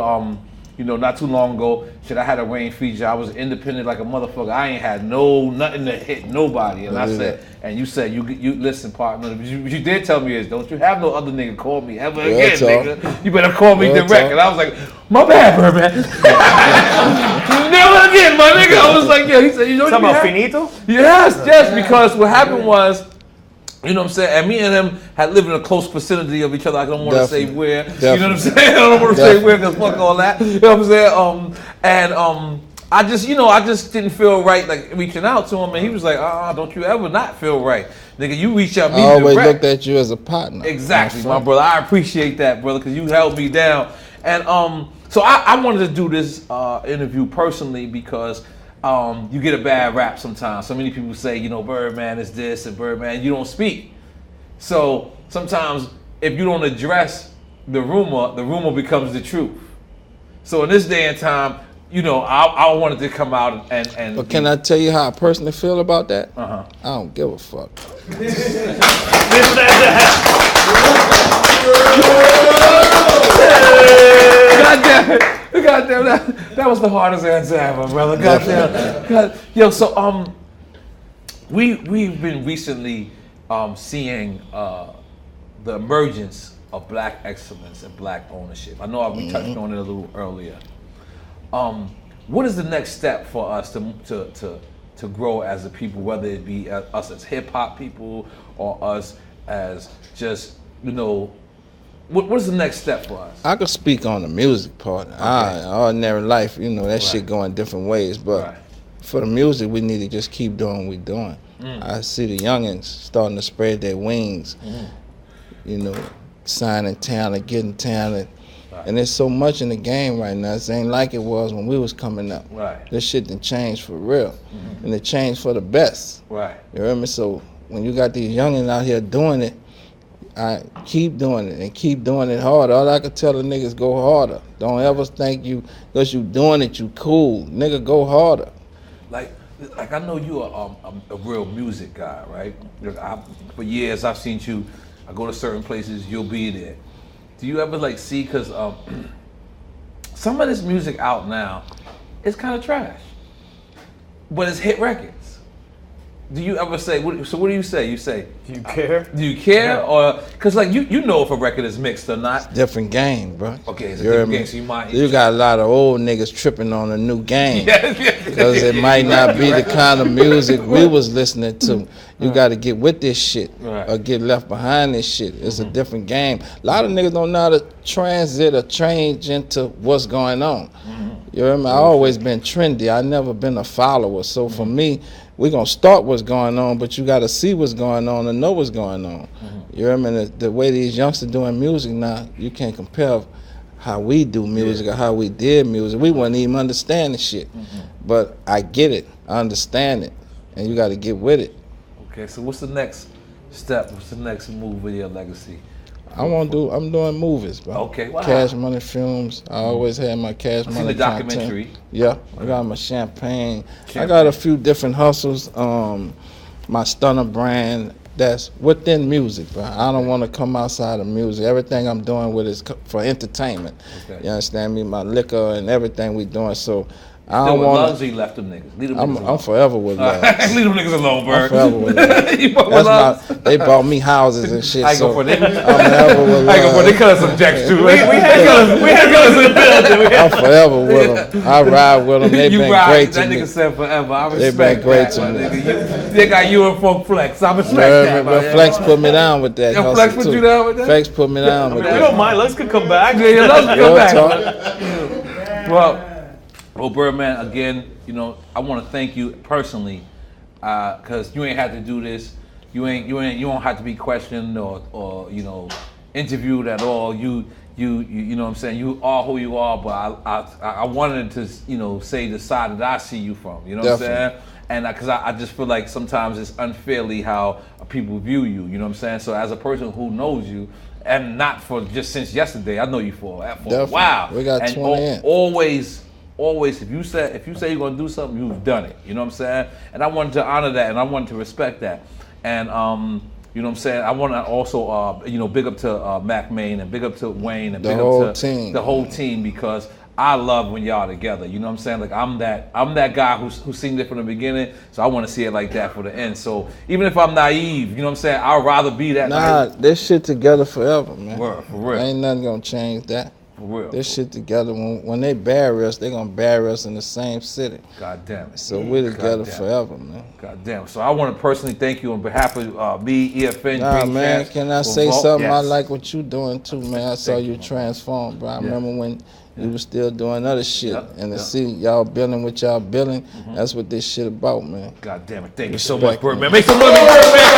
Speaker 1: not too long ago, I had a Wayne feature. I was independent like a motherfucker. I ain't had nothing to hit nobody. And I said, and you said, you listen, partner. What you did tell me is, don't you have no other nigga call me ever again, nigga. You better call me direct. And I was like, my bad, Birdman. Never again, my nigga. I was like, yeah. He said,
Speaker 2: talking about finito?
Speaker 1: Yes, because what happened was, you know what I'm saying? And me and him had lived in a close vicinity of each other. I don't want to say where.
Speaker 3: Definitely.
Speaker 1: You know what I'm saying? I don't want to say where because fuck all that. You know what I'm saying? I just didn't feel right like reaching out to him, and he was like, don't you ever not feel right. Nigga, you reach out me
Speaker 3: I always
Speaker 1: direct.
Speaker 3: looked at you as a partner.
Speaker 1: Exactly, my brother. I appreciate that, brother, because you held me down. And so I wanted to do this interview personally because you get a bad rap sometimes. So many people say, Birdman is this and Birdman, you don't speak. So sometimes if you don't address the rumor becomes the truth. So in this day and time, I wanted to come out and
Speaker 3: But can I tell you how I personally feel about that? I don't give a fuck.
Speaker 1: Goddamn, that was the hardest answer ever, brother. Goddamn. Yo, so we've been recently seeing the emergence of black excellence and black ownership. I know we touched on it a little earlier. what is the next step for us to grow as a people, whether it be us as hip hop people or us as just, you know, what is the next step for us?
Speaker 3: I could speak on the music part. Okay. Ordinary life, you know, that shit going different ways. But for the music, we need to just keep doing what we're doing. I see the youngins starting to spread their wings, you know, signing talent, getting talent. And there's so much in the game right now. It ain't like it was when we was coming up. This shit done changed for real. And it changed for the best. You hear me? So when you got these youngins out here doing it, I keep doing it and keep doing it harder. All I can tell the niggas, go harder. Don't ever think you, because you doing it, you cool. Nigga, go harder.
Speaker 1: Like I know you are a real music guy, right? For years I've seen you. I go to certain places, you'll be there. Do you ever like see? Because some of this music out now is kind of trash, but it's hit records. Do you ever say? So what do you say? You say,
Speaker 2: do you care?
Speaker 1: Do you care, or because like you know if a record is mixed or not?
Speaker 3: It's a different game, bro.
Speaker 1: Okay, it's a different game. So you might.
Speaker 3: You got a lot of old niggas tripping on a new game because it might not be the kind of music we was listening to. You got to get with this shit or get left behind this shit. It's a different game. A lot of niggas don't know how to transit or change into what's going on. You know what I mean? I always been trendy. I never been a follower. So for me, we're going to start what's going on, but you got to see what's going on and know what's going on. You know what I mean? The way these youngsters doing music now, you can't compare how we do music or how we did music. We wouldn't even understand the shit. But I get it. I understand it. And you got to get with it.
Speaker 1: Okay, so what's the next step? What's the next move with your legacy?
Speaker 3: I'm doing movies, bro.
Speaker 1: Okay, wow.
Speaker 3: Cash Money Films. I always had my Cash Money
Speaker 1: the documentary.
Speaker 3: Content. Yeah, I got my champagne. I got a few different hustles. My stunner brand that's within music, bro. I don't want to come outside of music. Everything I'm doing with is for entertainment. Okay. You understand me? My liquor and everything we doing. So I don't want
Speaker 1: to. Left them niggas. Leave them niggas alone.
Speaker 3: I'm forever with love.
Speaker 1: Leave them niggas alone, Bird.
Speaker 3: I'm forever with love. They bought me houses and shit.
Speaker 1: I go for them.
Speaker 3: I'm forever with love.
Speaker 1: I go for they cut us some checks too. We had colors in the building.
Speaker 3: I'm forever with them. I ride with them. They been great to me.
Speaker 1: That nigga said forever. I respect
Speaker 3: they been great to me.
Speaker 1: They got you and Funk Flex. I respect that.
Speaker 3: But Flex put me down with that.
Speaker 1: Yo, Flex put you down with that?
Speaker 3: Flex put me down with that.
Speaker 2: We don't mind. Lex could come back.
Speaker 1: Yeah, Lex could come back. Well, Birdman, again, you know, I want to thank you personally, because you ain't had to do this. You don't have to be questioned or you know, interviewed at all. You know what I'm saying? You are who you are, but I wanted to, you know, say the side that I see you from. You know what I'm saying? And because I just feel like sometimes it's unfairly how people view you. You know what I'm saying? So as a person who knows you, and not for just since yesterday, I know you for a while.
Speaker 3: We got 20 in.
Speaker 1: Always, if you say you're gonna do something, you've done it. You know what I'm saying? And I wanted to honor that, and I wanted to respect that. And you know what I'm saying? I want to also you know, big up to Mac Main and big up to Wayne and big up to the whole team, because I love when y'all together. You know what I'm saying? Like I'm that guy who's seen it from the beginning, so I want to see it like that for the end. So even if I'm naive, you know what I'm saying? I'd rather be that.
Speaker 3: This shit together forever, man.
Speaker 1: For real.
Speaker 3: Ain't nothing gonna change that.
Speaker 1: For real.
Speaker 3: This shit together, when they bury us, they gonna bury us in the same city.
Speaker 1: God damn it.
Speaker 3: So we're together forever, man.
Speaker 1: God damn it. So I want to personally thank you on behalf of me, EFN.
Speaker 3: Nah, man, can I say something? Yes. I like what you doing too, man. I saw you transform, bro. I remember when you was still doing other shit. And to see y'all building what y'all building, that's what this shit about, man.
Speaker 1: God damn it. Thank you so much, Birdman. Make some noise for Birdman.